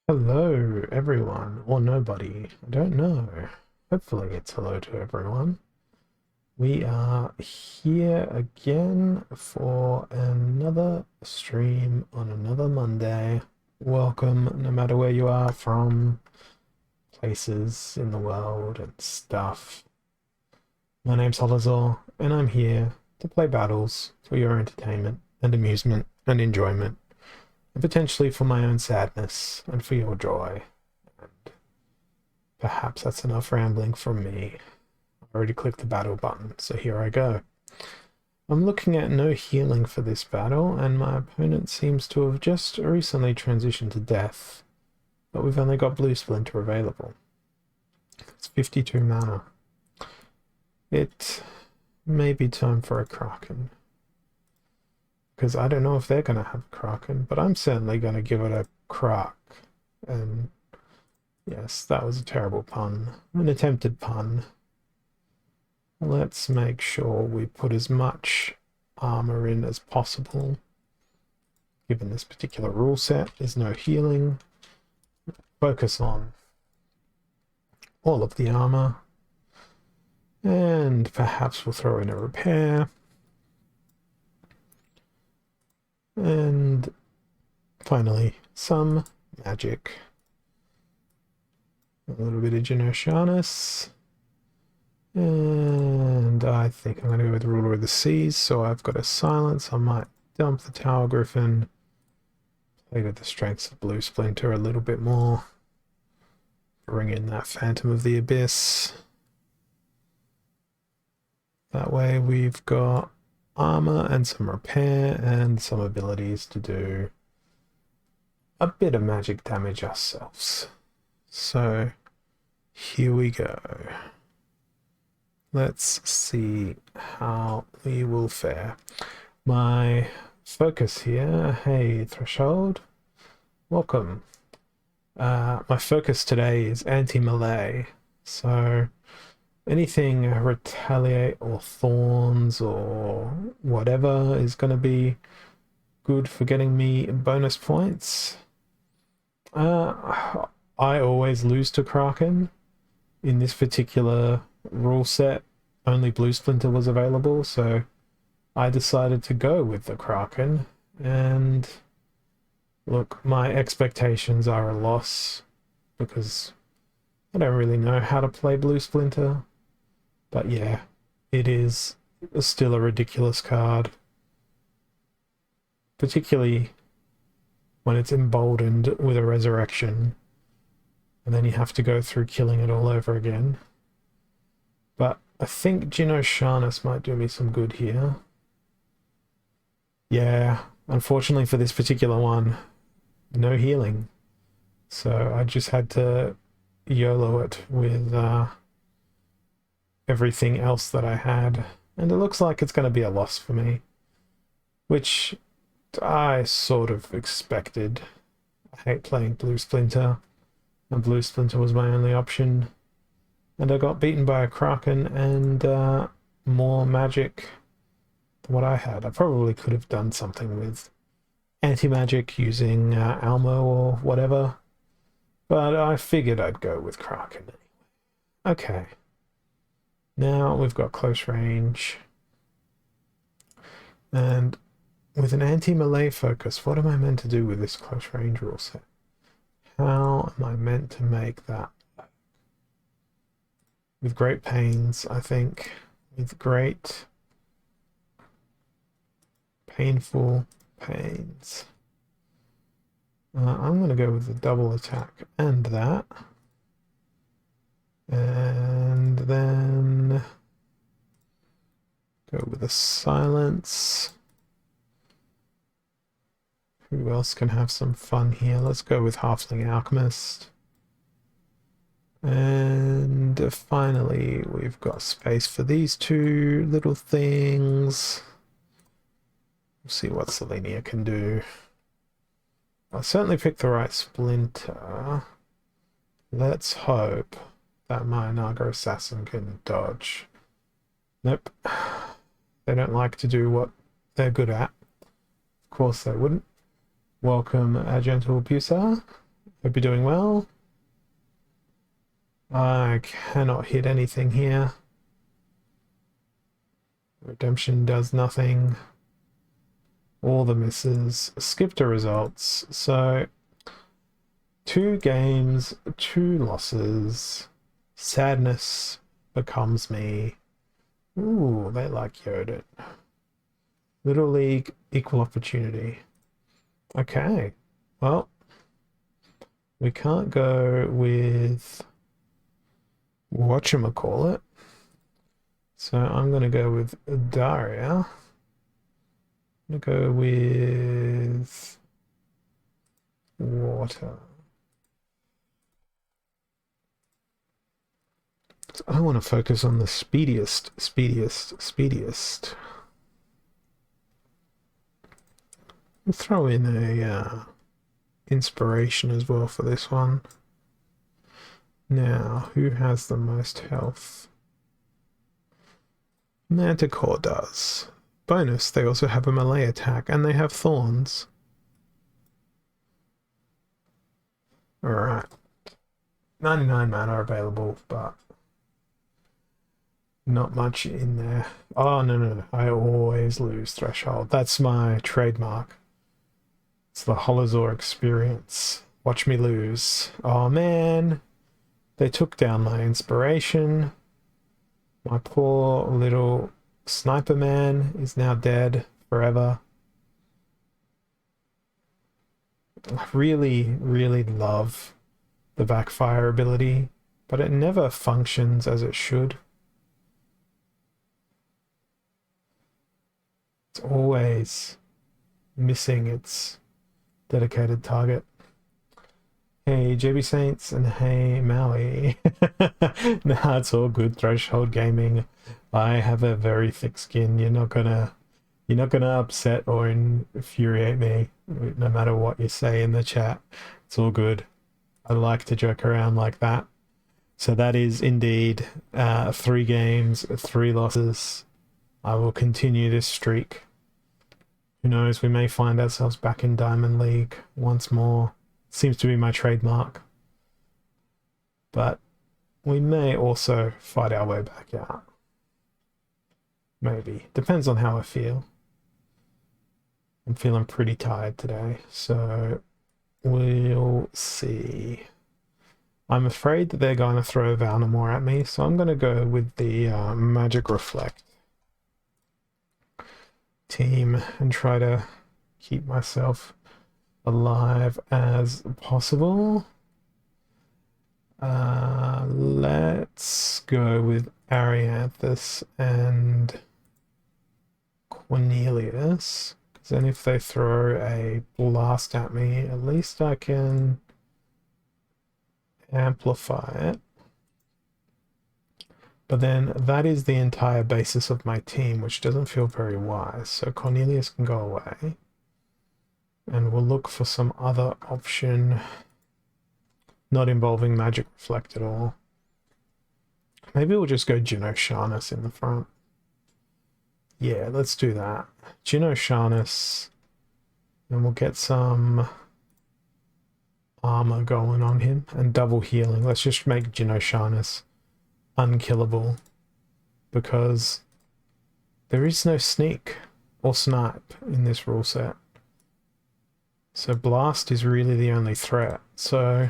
Hello, everyone, or nobody. I don't know. Hopefully, it's hello to everyone. We are here again for another stream on another Monday. Welcome, no matter where you are from, places in the world and stuff. My name's Holazor, and I'm here to play battles for your entertainment and amusement and enjoyment, and potentially for my own sadness and for your joy. And perhaps that's enough rambling from me. I already clicked the battle button, so here I go. I'm looking at no healing for this battle, and my opponent seems to have just recently transitioned to death, but we've only got Blue Splinter available. It's 52 mana. It may be time for a Kraken, because I don't know if they're going to have a Kraken, but I'm certainly going to give it a crack. And yes, that was a terrible pun. An attempted pun. Let's make sure we put as much armor in as possible. Given this particular rule set, there's no healing. Focus on all of the armor. And perhaps we'll throw in a repair. And finally, some magic. A little bit of Genoshanus. And I think I'm going to go with Ruler of the Seas, so I've got a silence. I might dump the Tower Griffin. Play to the strengths of Blue Splinter a little bit more. Bring in that Phantom of the Abyss. That way we've got armor and some repair and some abilities to do a bit of magic damage ourselves. So here we go. Let's see how we will fare. My focus here, hey Threshold, welcome. My focus today is anti-melee, so anything retaliate or thorns or whatever is going to be good for getting me bonus points. I always lose to Kraken. In this particular rule set, only Blue Splinter was available, so I decided to go with the Kraken. And look, my expectations are a loss because I don't really know how to play Blue Splinter. But yeah, it is still a ridiculous card. Particularly when it's emboldened with a resurrection. And then you have to go through killing it all over again. But I think Genoshanus might do me some good here. Yeah, unfortunately for this particular one, no healing. So I just had to YOLO it with everything else that I had. And it looks like it's going to be a loss for me, which I sort of expected. I hate playing Blue Splinter, and Blue Splinter was my only option. And I got beaten by a Kraken and more magic than what I had. I probably could have done something with anti-magic using Almo or whatever, but I figured I'd go with Kraken anyway. Okay. Now we've got close range. And with an anti-melee focus, what am I meant to do with this close range rule set? How am I meant to make that? With great pains, I think. With great painful pains. I'm going to go with the double attack and that. And then go with a silence. Who else can have some fun here? Let's go with Halfling Alchemist. And finally, we've got space for these two little things. We'll see what Selenia can do. I'll certainly pick the right Splinter. Let's hope that my Naga Assassin can dodge. Nope. They don't like to do what they're good at. Of course they wouldn't. Welcome, Gentle Pusar. Hope you're doing well. I cannot hit anything here. Redemption does nothing. All the misses. Skip to results. So 2 games, 2 losses. Sadness becomes me. Ooh, they like Yodit. Little League, equal opportunity. Okay, well, we can't go with whatchamacallit. So I'm going to go with Daria. I'm going to go with water. I want to focus on the speediest. We'll throw in a inspiration as well for this one. Now, who has the most health? Manticore does. Bonus, they also have a melee attack, and they have thorns. Alright. 99 mana available, but not much in there. Oh, no. I always lose threshold. That's my trademark. It's the Holozor experience. Watch me lose. Oh, man. They took down my inspiration. My poor little sniper man is now dead forever. I really, really love the backfire ability, but it never functions as it should. It's always missing its dedicated target. Hey, JB Saints, and hey, Maui. Nah, it's all good. Threshold gaming. I have a very thick skin. You're not gonna upset or infuriate me, no matter what you say in the chat. It's all good. I like to joke around like that. So that is indeed 3 games, 3 losses. I will continue this streak. Who knows, we may find ourselves back in Diamond League once more. Seems to be my trademark. But we may also fight our way back out. Maybe. Depends on how I feel. I'm feeling pretty tired today, so we'll see. I'm afraid that they're going to throw Valnamore at me, so I'm going to go with the Magic Reflect team and try to keep myself alive as possible. Let's go with Arianthus and Cornelius, because then if they throw a blast at me, at least I can amplify it. But then that is the entire basis of my team, which doesn't feel very wise. So Cornelius can go away. And we'll look for some other option not involving Magic Reflect at all. Maybe we'll just go Genoshanus in the front. Yeah, let's do that. Genoshanus. And we'll get some armor going on him and double healing. Let's just make Genoshanus unkillable, because there is no sneak or snipe in this rule set. So blast is really the only threat. So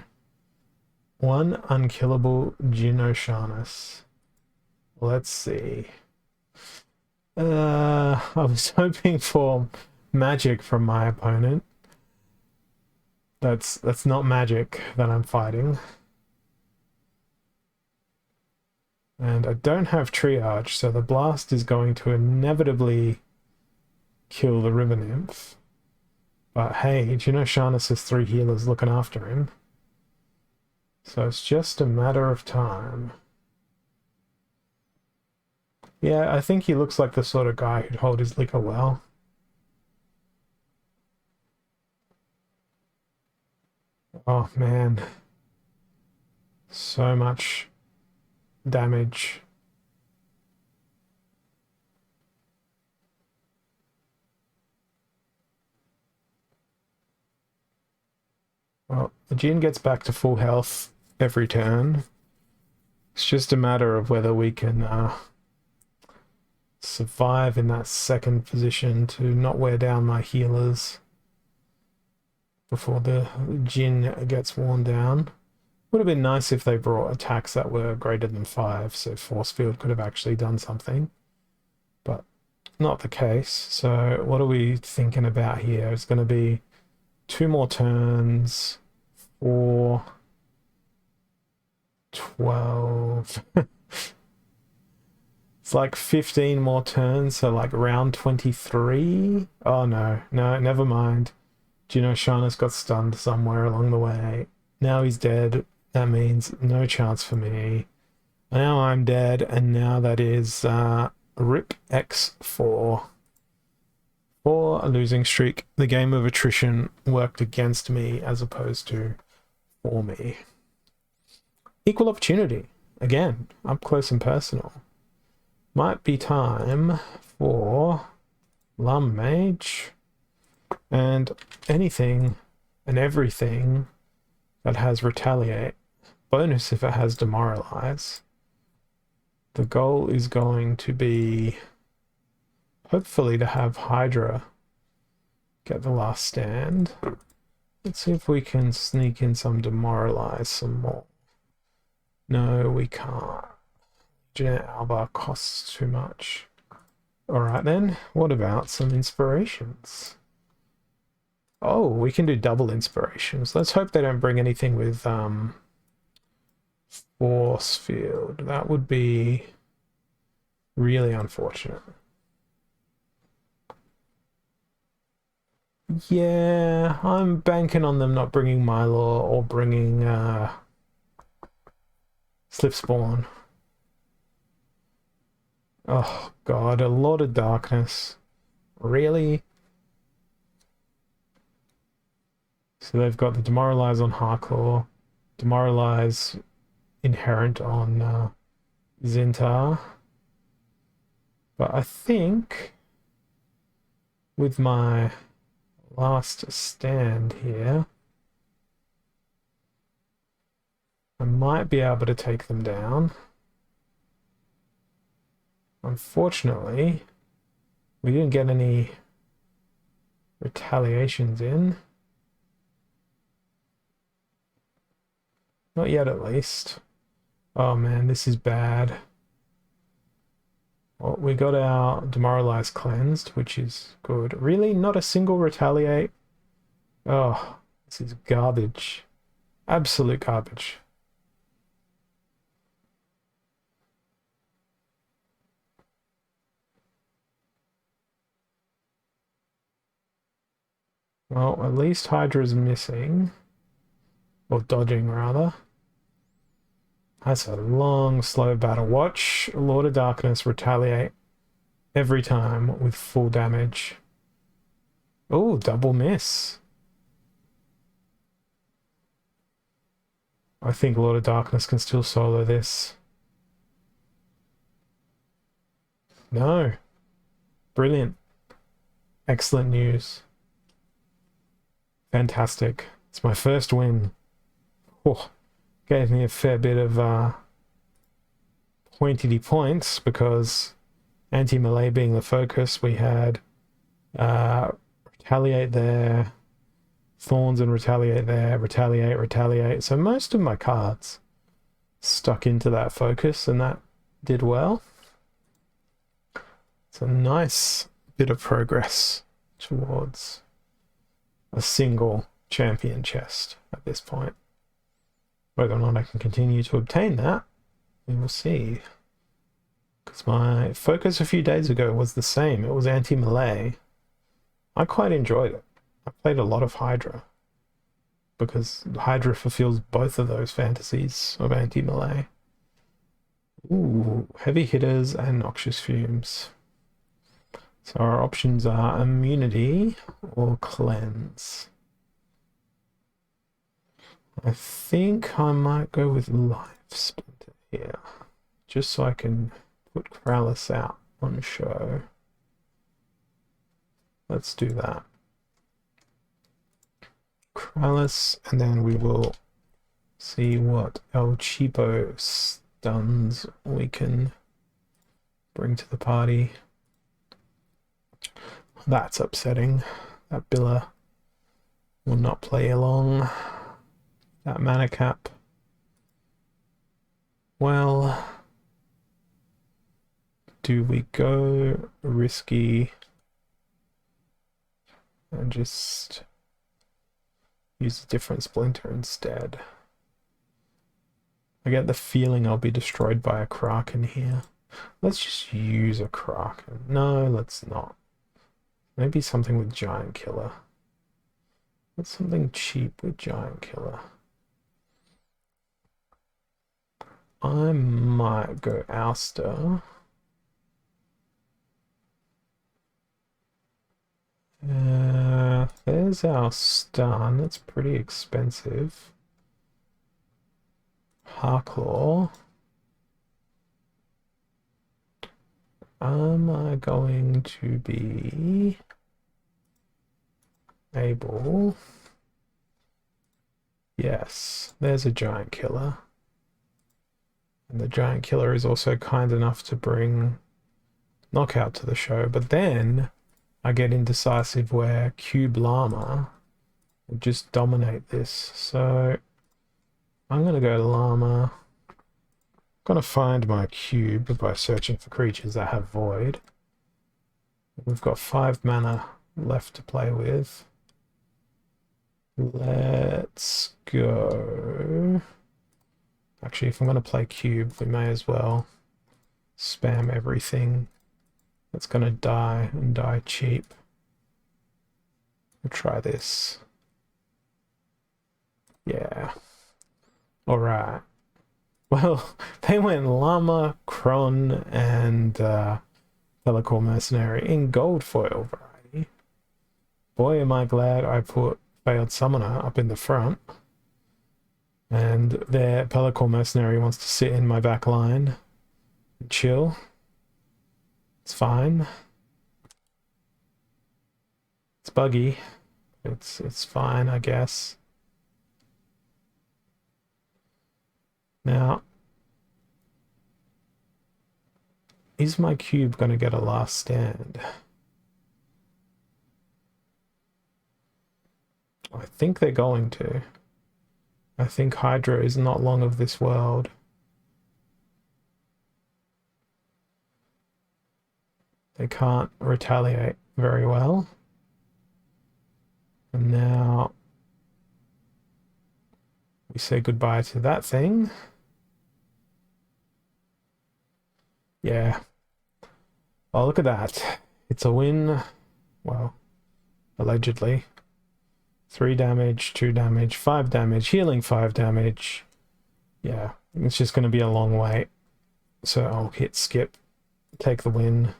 1 unkillable Genoshanus. Let's see. I was hoping for magic from my opponent. That's not magic that I'm fighting. And I don't have triage, so the blast is going to inevitably kill the River Nymph. But hey, Genoshanus has 3 healers looking after him. So it's just a matter of time. Yeah, I think he looks like the sort of guy who'd hold his liquor well. Oh man. So much damage. Well, the Jin gets back to full health every turn. It's just a matter of whether we can survive in that second position to not wear down my healers before the Jin gets worn down. Would have been nice if they brought attacks that were greater than 5, so Force Field could have actually done something. But not the case. So what are we thinking about here? It's going to be 2 more turns, 4, 12. It's like 15 more turns, so like round 23. Oh no, never mind. Gino Shana's got stunned somewhere along the way. Now he's dead. That means no chance for me. Now I'm dead, and now that is RIP X4. For a losing streak, the game of attrition worked against me as opposed to for me. Equal opportunity. Again, up close and personal. Might be time for Lum Mage and anything and everything that has Retaliate. Bonus if it has Demoralize. The goal is going to be hopefully to have Hydra get the last stand. Let's see if we can sneak in some Demoralize some more. No, we can't. Legionnaire Alba costs too much. Alright then, what about some inspirations? Oh, we can do double inspirations. Let's hope they don't bring anything with Force Field. That would be really unfortunate. Yeah, I'm banking on them not bringing Mylor or bringing Slipspawn. Oh god, a lot of darkness. Really? So they've got the Demoralize on Harklaw, Demoralize inherent on Zintar. But I think with my last stand here, I might be able to take them down. Unfortunately, we didn't get any retaliations in. Not yet, at least. Oh man, this is bad. Well, we got our Demoralize cleansed, which is good. Really? Not a single retaliate? Oh, this is garbage. Absolute garbage. Well, at least Hydra's missing. Or dodging, rather. That's a long, slow battle. Watch Lord of Darkness retaliate every time with full damage. Oh, double miss. I think Lord of Darkness can still solo this. No. Brilliant. Excellent news. Fantastic. It's my first win. Oh, gave me a fair bit of pointy points because anti-melee being the focus, we had retaliate there, thorns and retaliate there, retaliate. So most of my cards stuck into that focus and that did well. It's a nice bit of progress towards a single champion chest at this point. Whether or not I can continue to obtain that, we will see. Because my focus a few days ago was the same. It was anti-melee. I quite enjoyed it. I played a lot of Hydra. Because Hydra fulfills both of those fantasies of anti-melee. Ooh, heavy hitters and noxious fumes. So our options are immunity or cleanse. I think I might go with Life Splinter here, just so I can put Kralis out on show. Let's do that. Krallis, and then we will see what El Cheapo stuns we can bring to the party. That's upsetting. That Billa will not play along. That mana cap. Well, do we go risky and just use a different splinter instead? I get the feeling I'll be destroyed by a Kraken here. Let's just use a Kraken. No, let's not. Maybe something with Giant Killer. What's something cheap with Giant Killer? I might go Ouster. There's our stun. That's pretty expensive. Harklaw. Am I going to be able? Yes, there's a Giant Killer. And the Giant Killer is also kind enough to bring Knockout to the show, but then I get indecisive where Cube Llama will just dominate this. So I'm going to go to Llama. I'm going to find my cube by searching for creatures that have Void. We've got 5 mana left to play with. Let's go. Actually, if I'm going to play cube, we may as well spam everything that's going to die and die cheap. We'll try this. Yeah. Alright. Well, they went Llama, Kron, and Pelacor Mercenary in gold foil variety. Boy, am I glad I put Failed Summoner up in the front. And their Pelacor Mercenary wants to sit in my back line and chill. It's fine. It's buggy. It's fine, I guess. Now, is my cube going to get a last stand? I think they're going to. I think Hydra is not long of this world. They can't retaliate very well. And now we say goodbye to that thing. Yeah. Oh, look at that. It's a win. Well, allegedly. 3 damage, 2 damage, 5 damage, healing 5 damage. Yeah, it's just going to be a long wait. So I'll hit skip, take the win,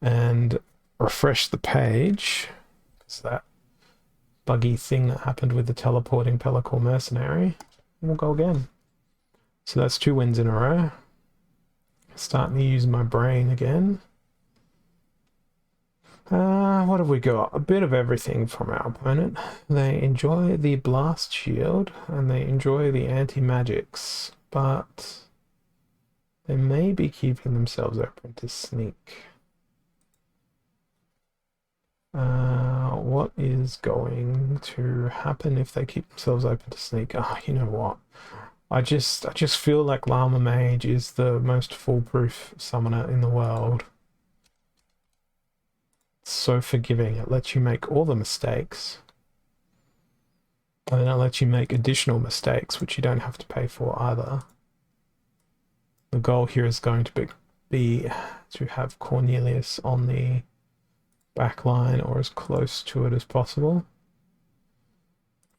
and refresh the page. It's that buggy thing that happened with the teleporting Pelacor Mercenary. And we'll go again. So that's 2 wins in a row. Starting to use my brain again. What have we got? A bit of everything from our opponent. They enjoy the Blast Shield and they enjoy the anti-magics, but they may be keeping themselves open to sneak. What is going to happen if they keep themselves open to sneak? Oh, you know what? I just feel like Llama Mage is the most foolproof summoner in the world. It's so forgiving. It lets you make all the mistakes. And then it lets you make additional mistakes, which you don't have to pay for either. The goal here is going to be to have Cornelius on the back line or as close to it as possible.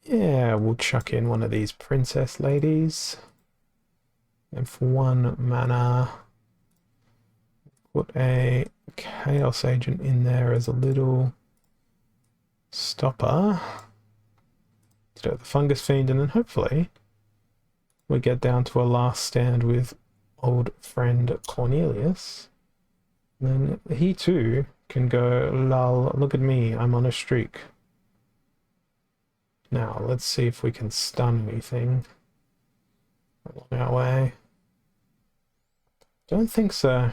Yeah, we'll chuck in one of these princess ladies. And for 1 mana, put a Chaos Agent in there as a little stopper. Let's do the Fungus Fiend, and then hopefully we get down to a last stand with old friend Cornelius. And then he too can go, lol, look at me, I'm on a streak. Now, let's see if we can stun anything along our way. Don't think so.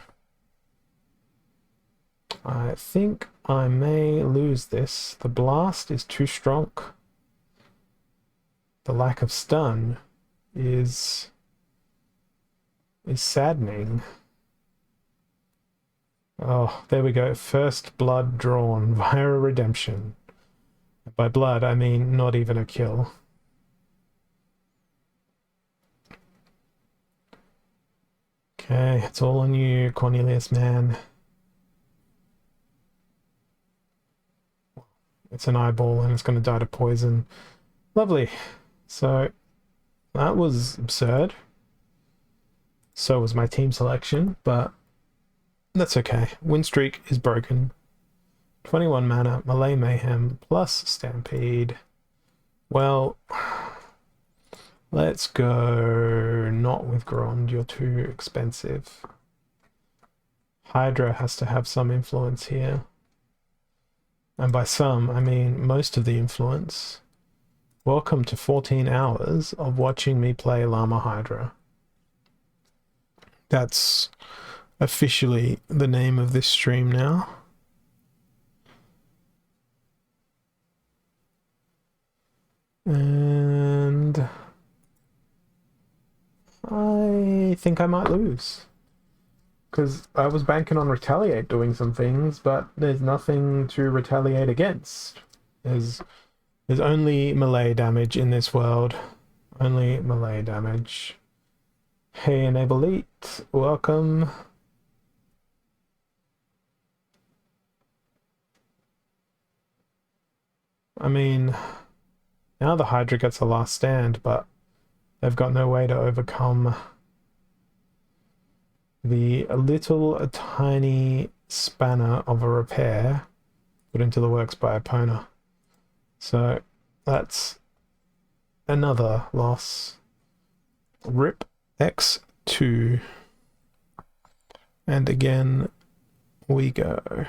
I think I may lose this. The blast is too strong. The lack of stun is saddening. Oh, there we go. First blood drawn via a redemption. By blood, I mean not even a kill. Okay, it's all on you, Cornelius, man. It's an eyeball and it's going to die to poison. Lovely. So, that was absurd. So was my team selection, but that's okay. Win streak is broken. 21 mana, Melee Mayhem, plus Stampede. Well, let's go not with Grond, you're too expensive. Hydra has to have some influence here. And by some, I mean most of the influence. Welcome to 14 hours of watching me play Llama Hydra. That's officially the name of this stream now. And I think I might lose. Because I was banking on Retaliate doing some things, but there's nothing to retaliate against. There's only melee damage in this world. Only melee damage. Hey, Enable Elite, welcome. I mean, now the Hydra gets a last stand, but they've got no way to overcome the little tiny spanner of a repair put into the works by Epona. So that's another loss. Rip X2. And again we go.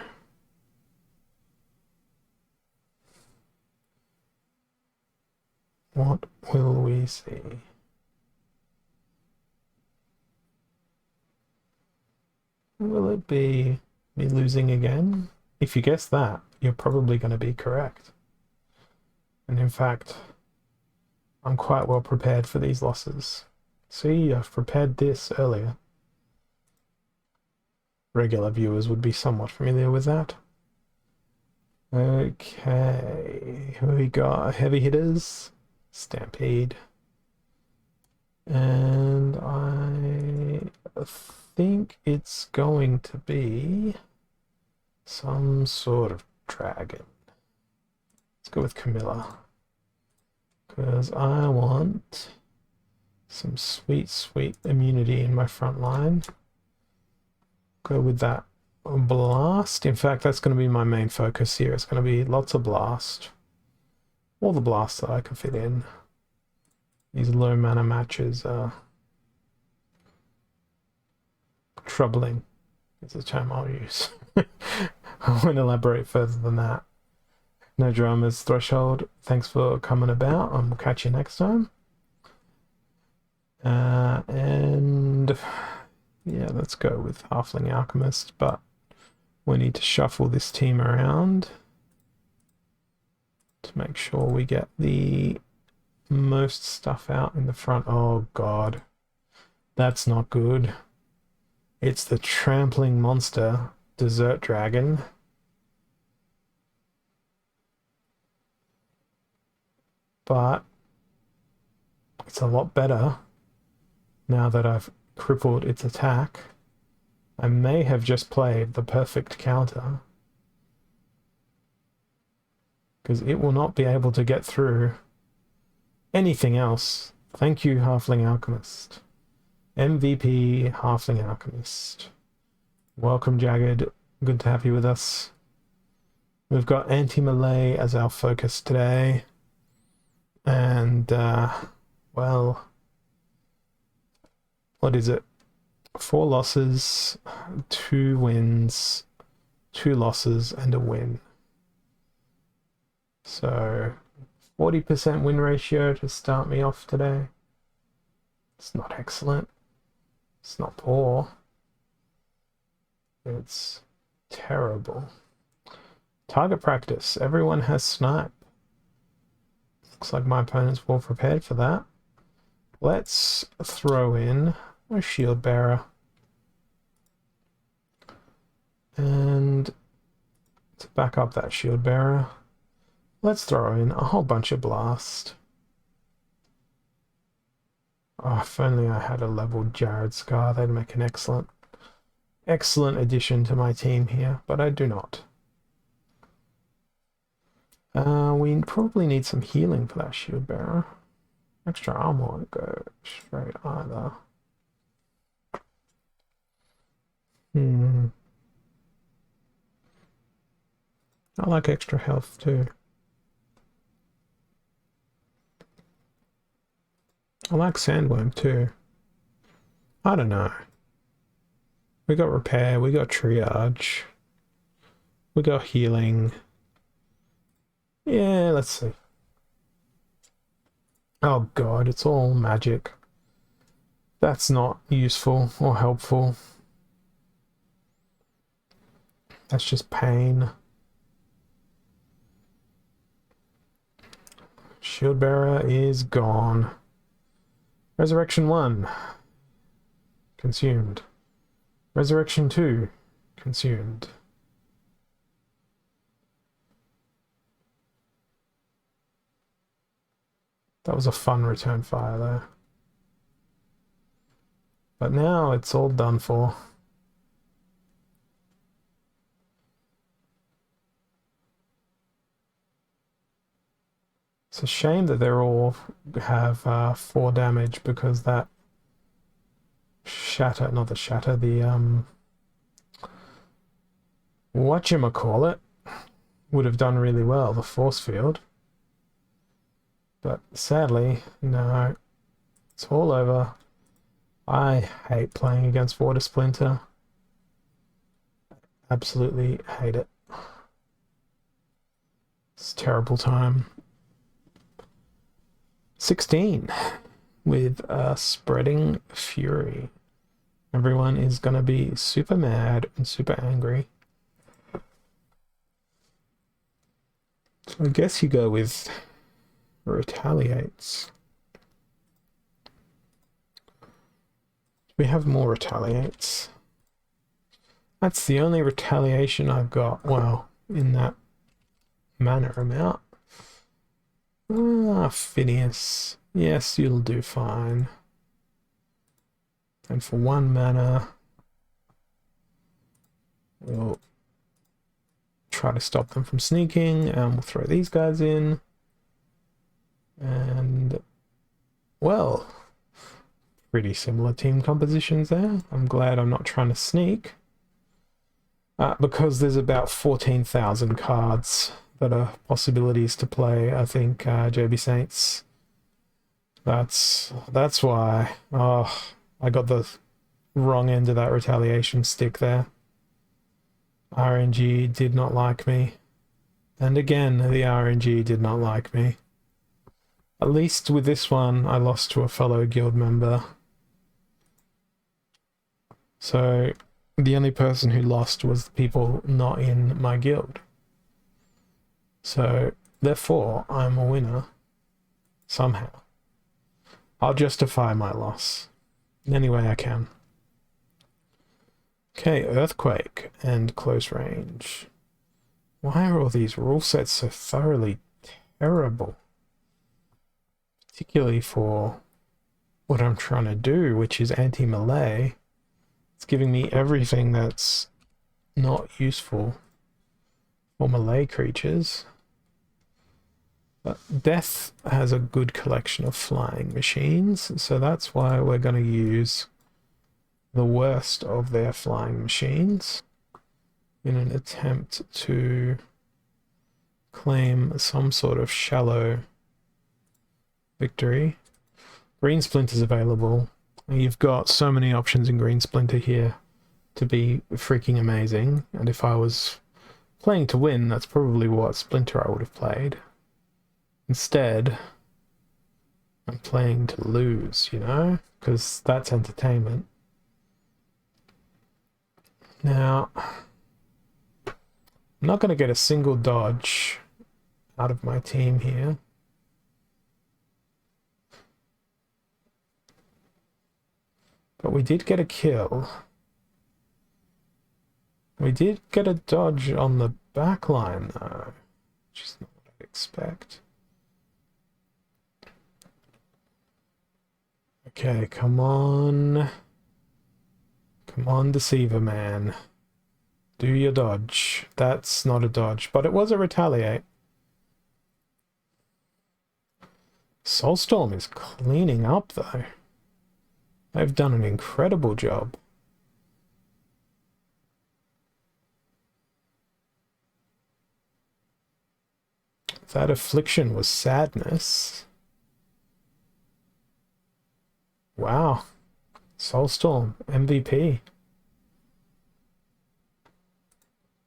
What will we see? Will it be me losing again? If you guess that, you're probably going to be correct. And in fact, I'm quite well prepared for these losses. See, I've prepared this earlier. Regular viewers would be somewhat familiar with that. Okay, we got heavy hitters, Stampede. And I think it's going to be some sort of dragon. Let's go with Camilla. Because I want some sweet, sweet immunity in my front line. Go with that blast. In fact, that's going to be my main focus here. It's going to be lots of blast. All the blasts that I can fit in. These low mana matches are troubling. It's a term I'll use. I won't elaborate further than that. No dramas, Threshold. Thanks for coming about, and we'll catch you next time. And yeah, let's go with Halfling Alchemist, but we need to shuffle this team around to make sure we get the most stuff out in the front. Oh god, that's not good. It's the Trampling Monster, Desert Dragon. But it's a lot better now that I've crippled its attack. I may have just played the perfect counter, because it will not be able to get through anything else. Thank you, Halfling Alchemist. MVP Halfling Alchemist. Welcome, Jagged. Good to have you with us. We've got anti-melee as our focus today. And, well, what is it? 4 losses, 2 wins, 2 losses, and a win. So 40% win ratio to start me off today. It's not excellent. It's not poor. It's terrible. Target practice. Everyone has snipe. Looks like my opponent's well prepared for that. Let's throw in a shield bearer. And to back up that shield bearer, let's throw in a whole bunch of blast. Oh, if only I had a leveled Jared Scar, that'd make an excellent addition to my team here, but I do not. We probably need some healing for that shield bearer. Extra armor won't go straight either. I like extra health too. I like sandworm too. I don't know. We got repair, we got triage, we got healing. Yeah, let's see. Oh god, it's all magic. That's not useful or helpful. That's just pain. Shield bearer is gone. Resurrection 1. Consumed. Resurrection 2. Consumed. That was a fun return fire though. But now it's all done for. It's a shame that they're all have 4 damage, because that shatter, not the shatter, the whatchamacallit would have done really well, the force field. But sadly, no, it's all over. I hate playing against Water Splinter. Absolutely hate it. It's a terrible time. 16 with Spreading Fury. Everyone is going to be super mad and super angry. So I guess you go with Retaliates. We have more Retaliates. That's the only retaliation I've got, well, in that mana amount. Ah, Phineas. Yes, you'll do fine. And for 1 mana, we'll try to stop them from sneaking, and we'll throw these guys in. And, well, pretty similar team compositions there. I'm glad I'm not trying to sneak. Because there's about 14,000 cards that are possibilities to play, I think, JB Saints. That's why. Oh, I got the wrong end of that retaliation stick there. RNG did not like me. And again, the RNG did not like me. At least with this one, I lost to a fellow guild member. So the only person who lost was the people not in my guild. So therefore, I'm a winner somehow. I'll justify my loss in any way I can. Okay, Earthquake and Close Range. Why are all these rule sets so thoroughly terrible? Particularly for what I'm trying to do, which is anti-melee. It's giving me everything that's not useful for melee creatures. But Death has a good collection of flying machines, so that's why we're going to use the worst of their flying machines in an attempt to claim some sort of shallow victory. Green Splinter's available. You've got so many options in Green Splinter here to be freaking amazing, and if I was playing to win, that's probably what Splinter I would have played. Instead, I'm playing to lose, you know? Because that's entertainment. Now, I'm not going to get a single dodge out of my team here. But we did get a kill. We did get a dodge on the back line, though, which is not what I'd expect. Okay, come on. Come on, Deceiver Man. Do your dodge. That's not a dodge, but it was a retaliate. Soulstorm is cleaning up, though. They've done an incredible job. That affliction was sadness. Wow. Soulstorm, MVP.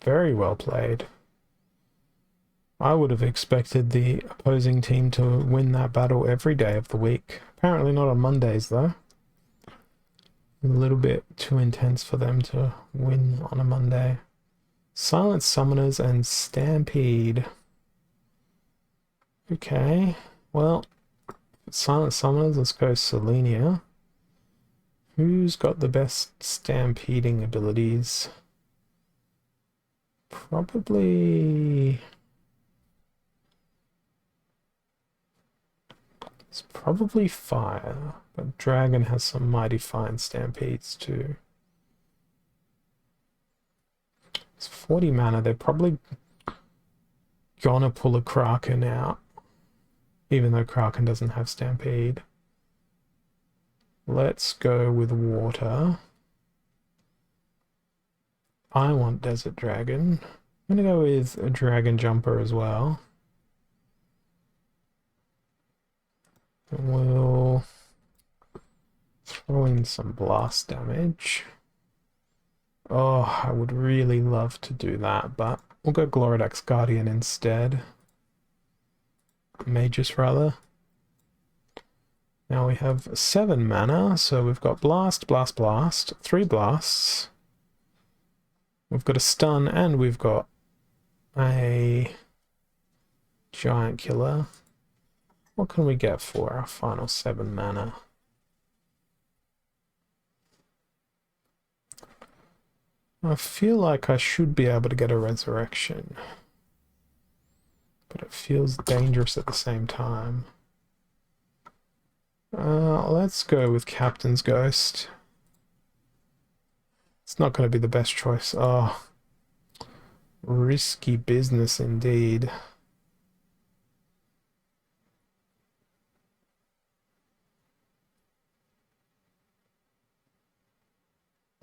Very well played. I would have expected the opposing team to win that battle every day of the week. Apparently not on Mondays, though. A little bit too intense for them to win on a Monday. Silent Summoners and Stampede. Okay, well, Silent Summoners, let's go Selenia. Who's got the best stampeding abilities? Probably... It's probably Fire, but Dragon has some mighty fine stampedes too. It's 40 mana, they're probably gonna pull a Kraken out, even though Kraken doesn't have Stampede. Let's go with Water. I want Desert Dragon. I'm gonna go with a Dragon Jumper as well. And we'll throw in some blast damage. Oh, I would really love to do that, but we'll go Gloridex Guardian instead. Magus, rather. Now we have 7 mana, so we've got Blast, Blast, Blast, 3 blasts. We've got a stun, and we've got a Giant Killer. What can we get for our final 7 mana? I feel like I should be able to get a Resurrection, but it feels dangerous at the same time. Let's go with Captain's Ghost. It's not going to be the best choice. Oh, risky business indeed.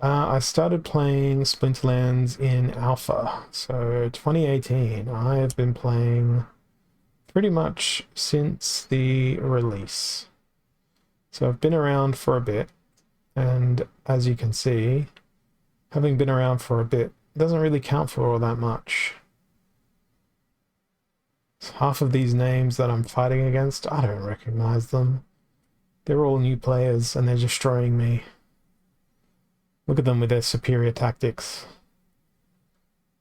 I started playing Splinterlands in Alpha, so 2018. I have been playing pretty much since the release. So I've been around for a bit, and as you can see, having been around for a bit doesn't really count for all that much. Half of these names that I'm fighting against, I don't recognize them. They're all new players, and they're destroying me. Look at them with their superior tactics.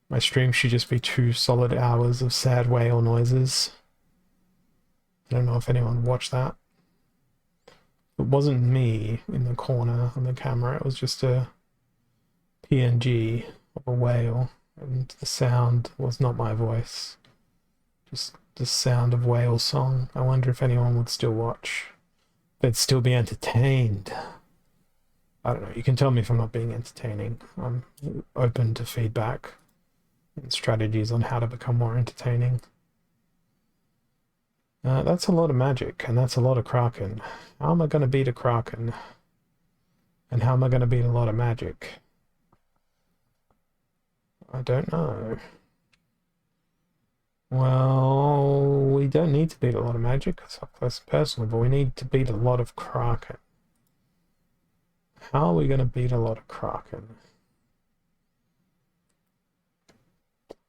My stream should just be 2 solid hours of sad whale noises. I don't know if anyone watched that. It wasn't me in the corner on the camera, it was just a PNG of a whale, and the sound was not my voice. Just the sound of whale song. I wonder if anyone would still watch. They'd still be entertained. I don't know, you can tell me if I'm not being entertaining. I'm open to feedback and strategies on how to become more entertaining. That's a lot of magic, and that's a lot of Kraken. How am I going to beat a Kraken? And how am I going to beat a lot of magic? I don't know. Well, we don't need to beat a lot of magic, it's up close and personal, but we need to beat a lot of Kraken. How are we going to beat a lot of Kraken?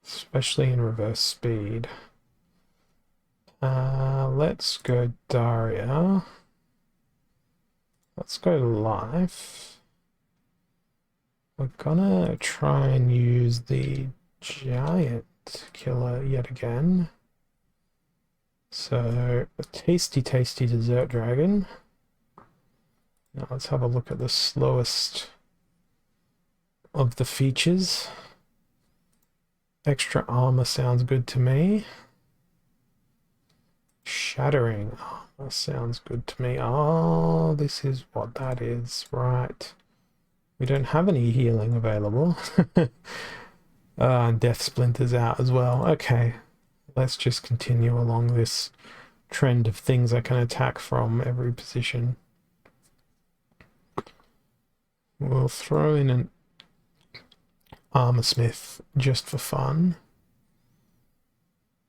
Especially in reverse speed. let's go Daria. Let's go life. We're gonna try and use the giant killer yet again. So, a tasty, tasty dessert dragon. Now let's have a look at the slowest of the features. Extra armor sounds good to me. Shattering armor sounds good to me. Oh, this is what that is, right. We don't have any healing available. And Death Splinter's out as well. Okay, let's just continue along this trend of things I can attack from every position. We'll throw in an Armor Smith just for fun.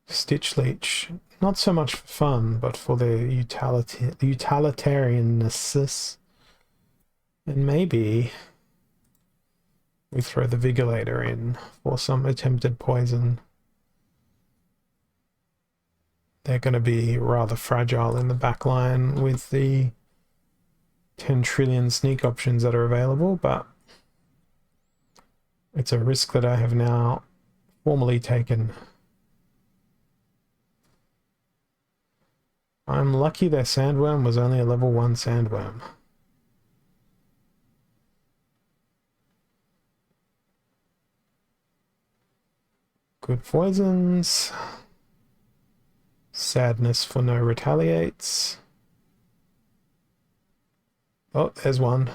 Stitch Leech, not so much for fun, but for the utilitarianness. And maybe we throw the Vigilator in for some attempted poison. They're going to be rather fragile in the back line with the 10 trillion sneak options that are available, but it's a risk that I have now formally taken. I'm lucky their Sandworm was only a level 1 Sandworm. Good poisons. Sadness for no retaliates. Oh, there's one.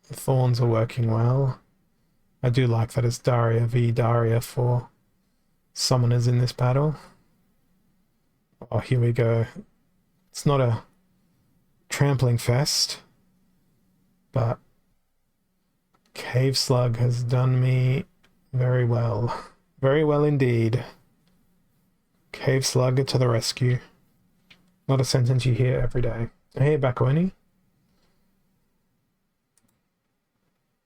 The thorns are working well. I do like that it's Daria v Daria for summoners in this battle. Oh, here we go. It's not a trampling fest, but Cave Slug has done me very well. Very well indeed. Cave Slug to the rescue. Not a sentence you hear every day. Hey, Bakoni.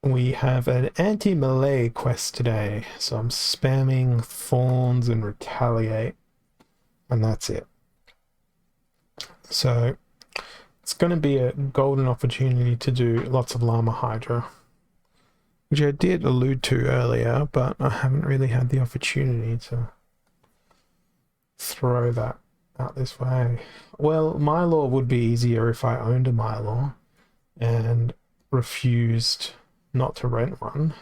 We have an anti-melee quest today, so I'm spamming Thorns and Retaliate, and that's it. So it's going to be a golden opportunity to do lots of Llama Hydra, which I did allude to earlier, but I haven't really had the opportunity to throw that out this way. Well, Mylor would be easier if I owned a Mylor and refused not to rent one,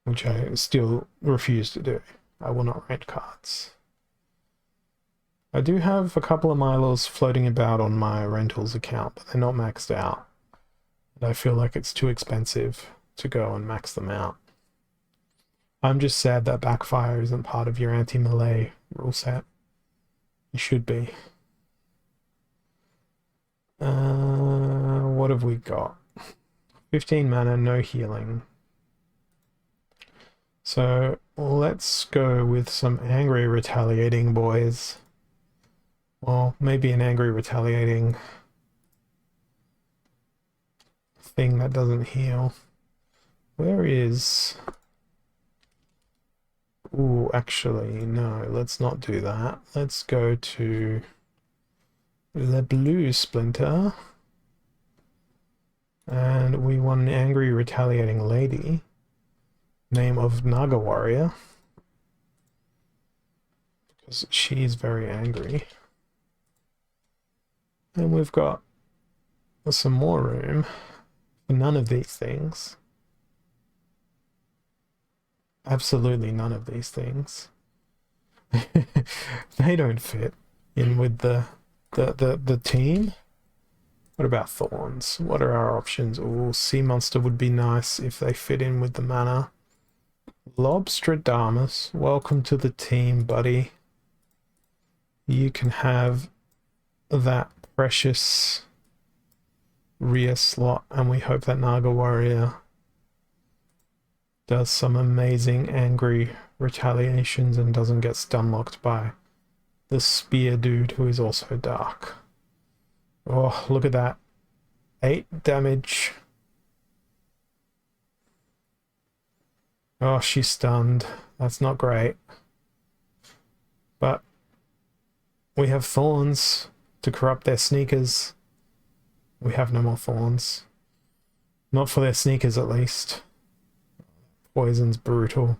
which I still refuse to do. I will not rent cards. I do have a couple of Mylors floating about on my rentals account, but they're not maxed out. And I feel like it's too expensive to go and max them out. I'm just sad that Backfire isn't part of your anti-melee rule set. It should be. What have we got? 15 mana, no healing. So let's go with some angry retaliating boys. Well, maybe an angry retaliating thing that doesn't heal. Where is... Ooh, actually, no, let's not do that. Let's go to the blue Splinter. And we want an angry retaliating lady. Name of Naga Warrior. Because she's very angry. And we've got some more room for none of these things. Absolutely none of these things. They don't fit in with the team. What about Thorns? What are our options? Oh, Sea Monster would be nice if they fit in with the mana. Lobstradamus, welcome to the team, buddy. You can have that precious rear slot, and we hope that Naga Warrior does some amazing angry retaliations and doesn't get stun locked by the spear dude who is also dark. Oh, look at that. 8 damage. Oh, she's stunned. That's not great. But we have thorns to corrupt their sneakers. We have no more thorns. Not for their sneakers, at least. Poison's brutal.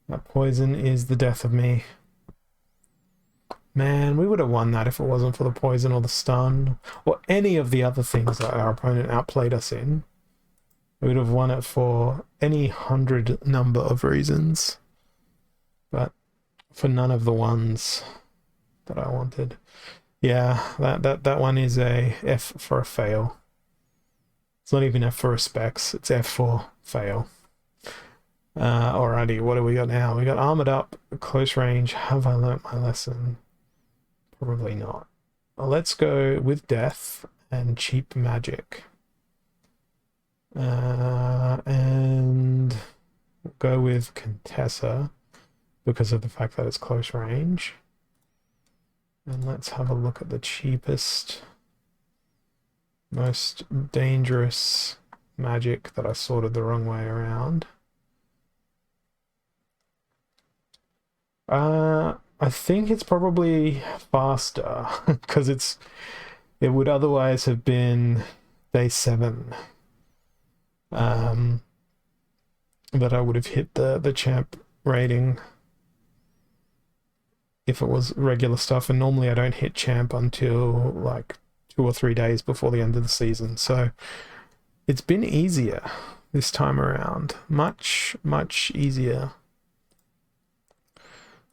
That poison is the death of me. Man, we would have won that if it wasn't for the poison or the stun, or any of the other things that our opponent outplayed us in. We would have won it for any 100 number of reasons, but for none of the ones that I wanted. Yeah, that one is a F for a fail. It's not even F for respects, it's F for fail. Alrighty, what do we got now? We got armored up, close range. Have I learnt my lesson? Probably not. Well, let's go with death and cheap magic. And we'll go with Contessa because of the fact that it's close range. And let's have a look at the cheapest, most dangerous magic that I sorted the wrong way around. I think it's probably faster because it would otherwise have been day 7 that I would have hit the champ rating if it was regular stuff, and normally I don't hit champ until like 2 or 3 days before the end of the season, so it's been easier this time around. Much easier.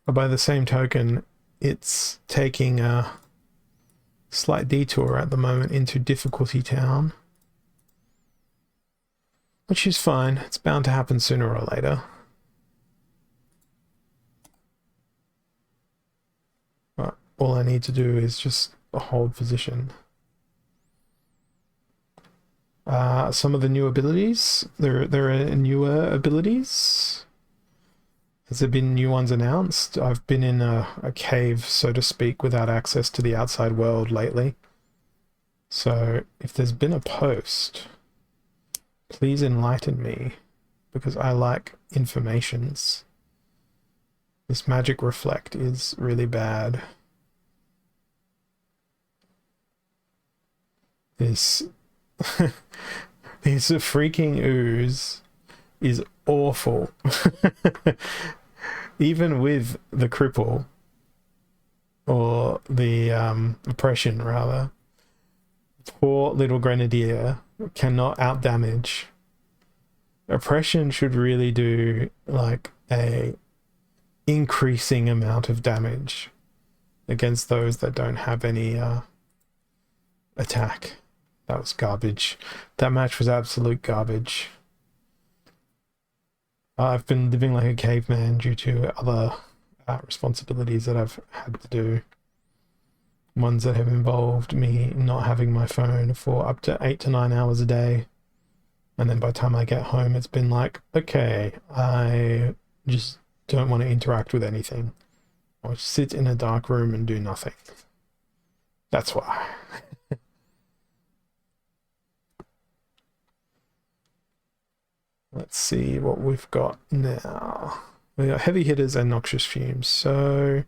But by the same token, it's taking a slight detour at the moment into difficulty town, which is fine. It's bound to happen sooner or later. But all I need to do is just hold position. Some of the new abilities, there are newer abilities. Has there been new ones announced? I've been in a cave, so to speak, without access to the outside world lately. So if there's been a post, please enlighten me, because I like informations. This magic reflect is really bad. This freaking ooze is awful. Even with the cripple, or the oppression rather, poor little grenadier cannot outdamage. Oppression should really do like a increasing amount of damage against those that don't have any attack. That was garbage. That match was absolute garbage. I've been living like a caveman due to other responsibilities that I've had to do. Ones that have involved me not having my phone for up to 8 to 9 hours a day. And then by the time I get home, it's been like, okay, I just don't want to interact with anything. I'll sit in a dark room and do nothing. That's why. Let's see what we've got now. We got heavy hitters and noxious fumes, so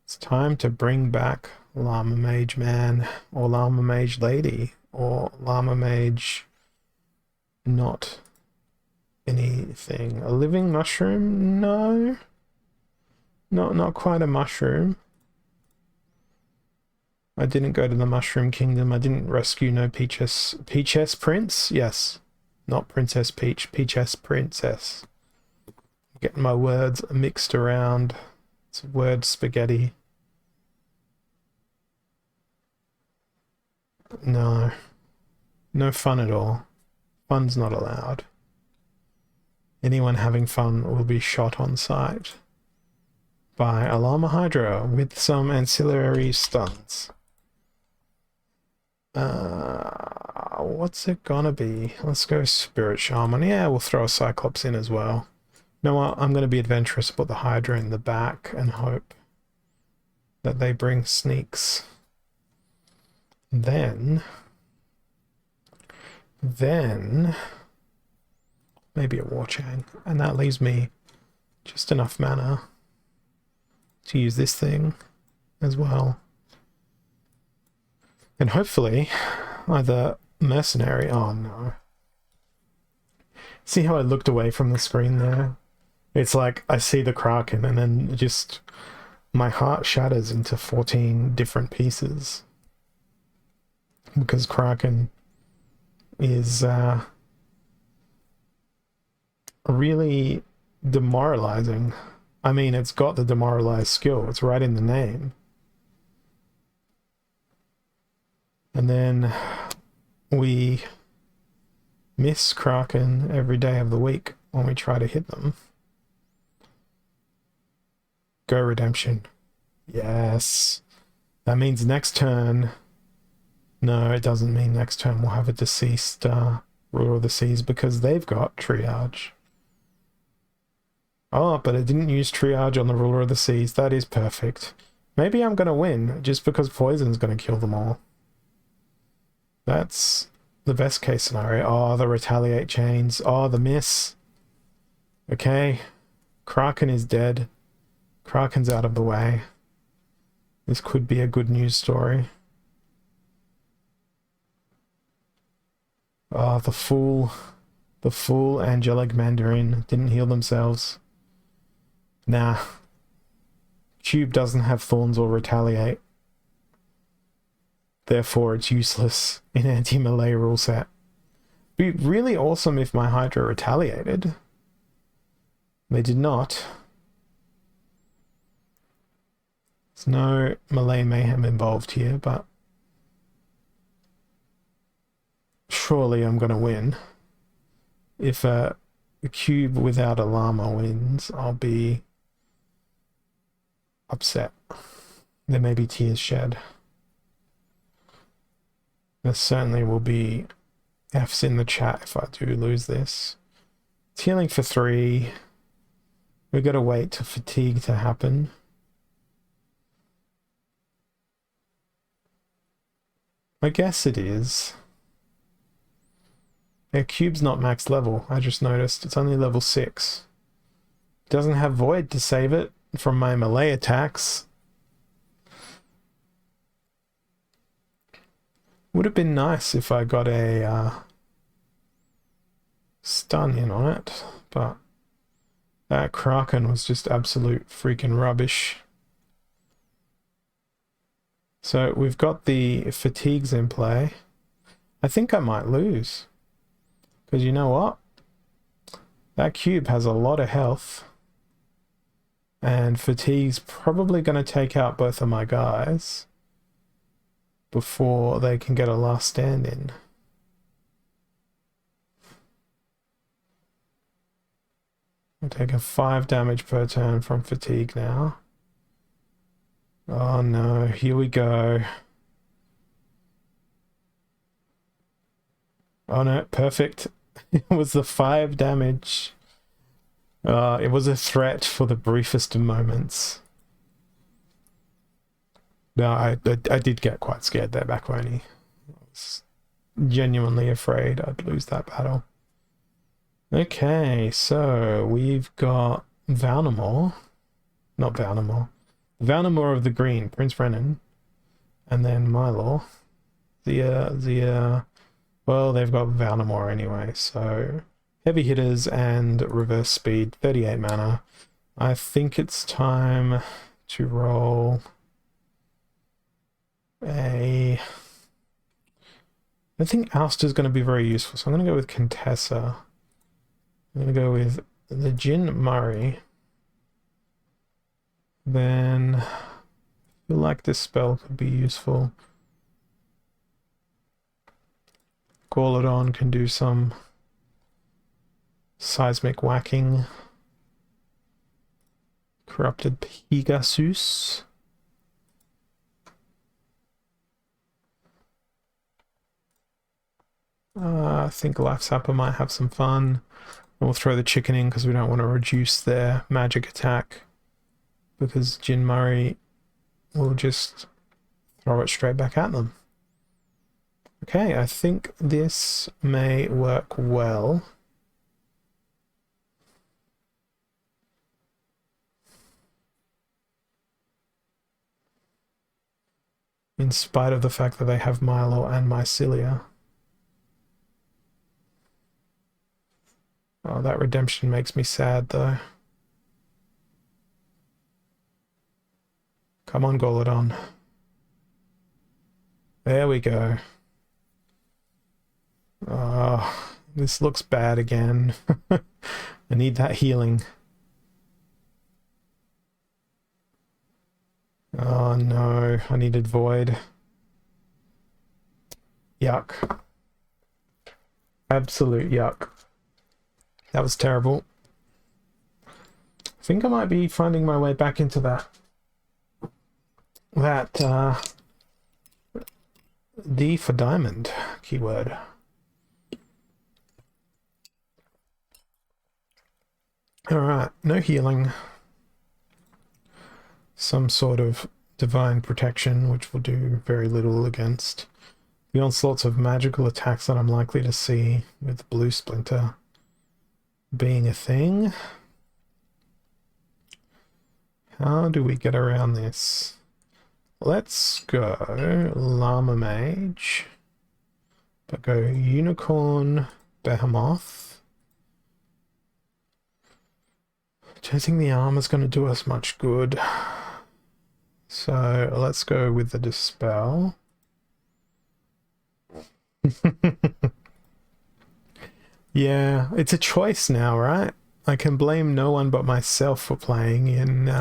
it's time to bring back Llama Mage Man, or Llama Mage Lady, or Llama Mage not anything. A living mushroom? No. Not quite a mushroom. I didn't go to the Mushroom Kingdom. I didn't rescue no Peachess Prince? Yes. Not Princess Peach, Peachess Princess. I'm getting my words mixed around. It's word spaghetti. No. No fun at all. Fun's not allowed. Anyone having fun will be shot on sight by a Llama Hydra with some ancillary stuns. What's it gonna be? Let's go Spirit Shaman. Yeah, we'll throw a Cyclops in as well. You know what? I'm gonna be adventurous, put the Hydra in the back and hope that they bring sneaks. Then maybe a War Chain, and that leaves me just enough mana to use this thing as well. And hopefully either mercenary... Oh no. See how I looked away from the screen there? It's like I see the Kraken and then just my heart shatters into 14 different pieces. Because Kraken is really demoralizing. I mean, it's got the demoralized skill. It's right in the name. And then we miss Kraken every day of the week when we try to hit them. Go Redemption. Yes. That means next turn... No, it doesn't mean next turn we'll have a deceased Ruler of the Seas because they've got Triage. Oh, but it didn't use Triage on the Ruler of the Seas. That is perfect. Maybe I'm going to win just because Poison's going to kill them all. That's the best case scenario. Oh, the Retaliate Chains. Oh, the miss. Okay. Kraken is dead. Kraken's out of the way. This could be a good news story. Oh, the fool Angelic Mandarin didn't heal themselves. Nah. Cube doesn't have Thorns or Retaliate. Therefore, it's useless in anti-melee rule set. Be really awesome if my Hydra retaliated. They did not. There's no melee mayhem involved here, but surely I'm going to win. If a cube without a llama wins, I'll be upset. There may be tears shed. There certainly will be F's in the chat if I do lose this. It's healing for 3. We've got to wait for fatigue to happen. I guess it is. Their cube's not max level, I just noticed. It's only level 6. It doesn't have Void to save it from my melee attacks. Would have been nice if I got a stun in on it, but that Kraken was just absolute freaking rubbish. So we've got the fatigues in play. I think I might lose. Because you know what? That cube has a lot of health. And fatigue's probably going to take out both of my guys before they can get a last stand in. I'll take a 5 damage per turn from fatigue now. Oh no, here we go. Oh no, perfect. It was the 5 damage. It was a threat for the briefest of moments. No, I did get quite scared there, Backboney. I was genuinely afraid I'd lose that battle. Okay, so we've got Valnamore. Not Valnamore. Valnamore of the Green, Prince Brennan. And then Mylor. Well, they've got Valnamore anyway, so... Heavy hitters and reverse speed, 38 mana. I think it's time to roll I think Ouster's going to be very useful, so I'm going to go with Contessa. I'm going to go with the Jin Murray. Then I feel like this spell could be useful. Gauladon can do some seismic whacking. Corrupted Pegasus. I think Life Sapper might have some fun. And we'll throw the chicken in because we don't want to reduce their magic attack. Because Jin Murray will just throw it straight back at them. Okay, I think this may work well. in spite of the fact that they have Milo and Mycelia. Oh, that redemption makes me sad, though. Come on, Golodon. There we go. Oh, this looks bad again. I need that healing. Oh no, I needed Void. Yuck. Absolute yuck. That was terrible. I think I might be finding my way back into that D for diamond keyword. Alright, no healing. Some sort of divine protection, which will do very little against the onslaughts of magical attacks that I'm likely to see with Blue Splinter being a thing. How do we get around this? Let's go Llama Mage, but go Unicorn Behemoth. Don't think the armor's going to do us much good. So let's go with the Dispel. Yeah, it's a choice now, right? I can blame no one but myself for playing in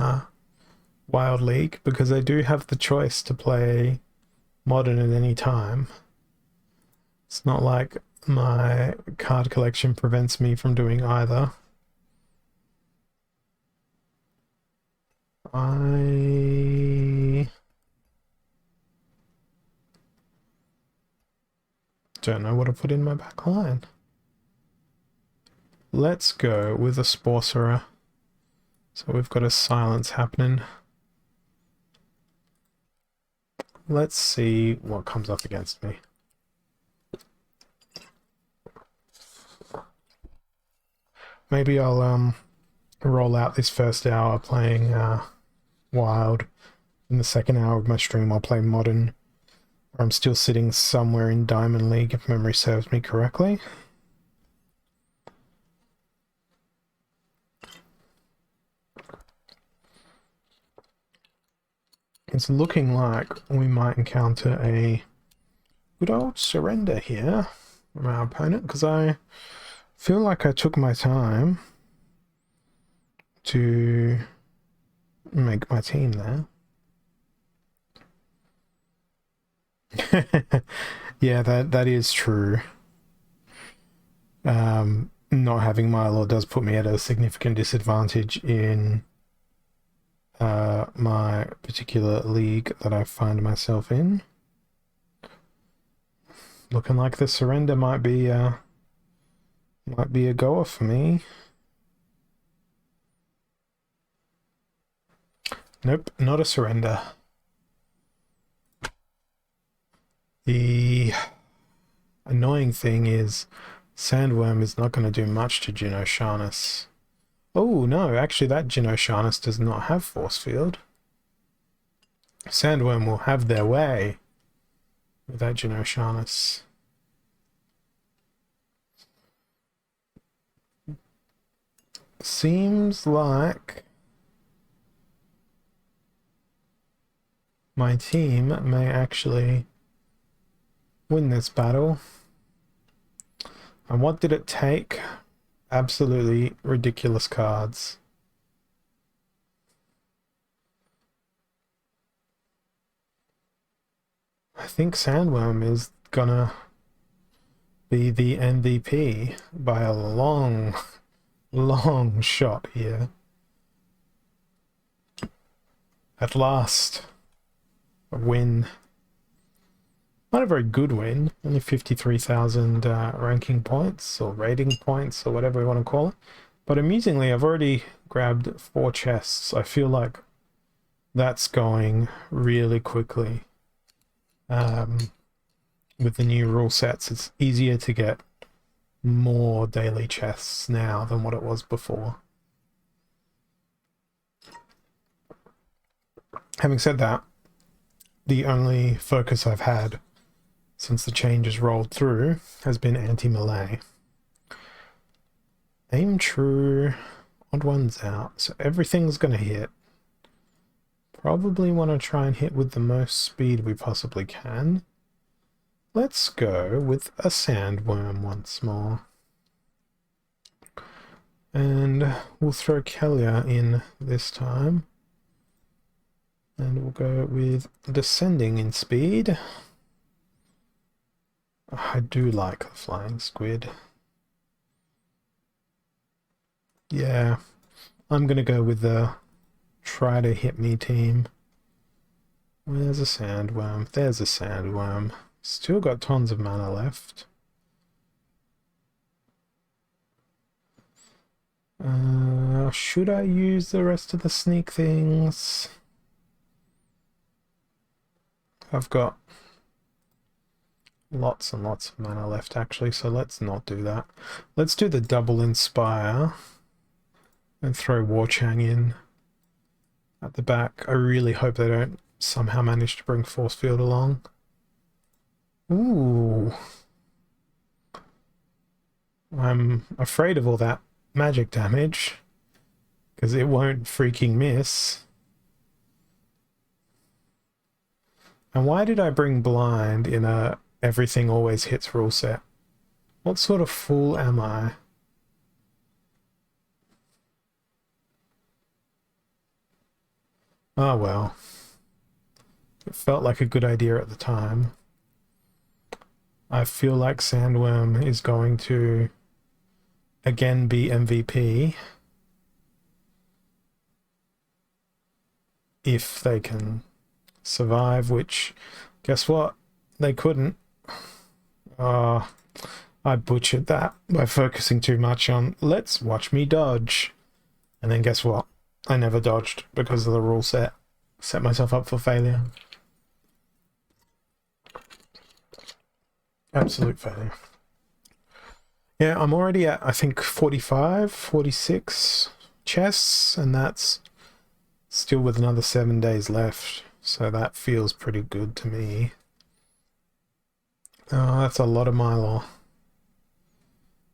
Wild League, because I do have the choice to play Modern at any time. It's not like my card collection prevents me from doing either. I don't know what to put in my back line. Let's go with a Sporcerer. So we've got a silence happening. Let's see what comes up against me. Maybe I'll roll out this first hour playing Wild. In the second hour of my stream I'll play Modern. Or I'm still sitting somewhere in Diamond League if memory serves me correctly. It's looking like we might encounter a good old surrender here from our opponent, because I feel like I took my time to make my team there. Yeah, that is true. Not having Milo does put me at a significant disadvantage in my particular league that I find myself in. Looking like the surrender might be a goer for me. Nope, not a surrender. The annoying thing is Sandworm is not going to do much to Jin O'Shaughnessy. Oh no, actually that Jin O'Shaughnessy does not have Force Field. Sandworm will have their way with that Jin O'Shaughnessy. Seems like my team may actually win this battle. And what did it take? Absolutely ridiculous cards. I think Sandworm is gonna be the MVP by a long, long shot here. At last, a win. Not a very good win, only 53,000 ranking points, or rating points, or whatever we want to call it. But amusingly, I've already grabbed 4 chests. I feel like that's going really quickly. With the new rule sets, it's easier to get more daily chests now than what it was before. Having said that, the only focus I've had since the changes rolled through has been anti-melee. Aim true, odd ones out, so everything's gonna hit. Probably want to try and hit with the most speed we possibly can. Let's go with a sandworm once more. And we'll throw Kelia in this time. And we'll go with descending in speed. I do like the flying squid. Yeah, I'm gonna go with the try to hit me team. Where's a sandworm? There's a sandworm. Still got tons of mana left. Should I use the rest of the sneak things? I've got lots and lots of mana left actually, so let's not do that. Let's do the double inspire and throw Warchang in at the back. I really hope they don't somehow manage to bring Force Field along. Ooh. I'm afraid of all that magic damage, because it won't freaking miss. And why did I bring blind in a everything always hits rule set? What sort of fool am I? Oh well. It felt like a good idea at the time. I feel like Sandworm is going to again be MVP if they can survive, which, guess what? They couldn't. I butchered that by focusing too much on let's watch me dodge. And then guess what? I never dodged because of the rule set. Set myself up for failure. Absolute failure. Yeah, I'm already at, I think, 45, 46 chests, and that's still with another 7 days left. So that feels pretty good to me. Oh, that's a lot of Milo.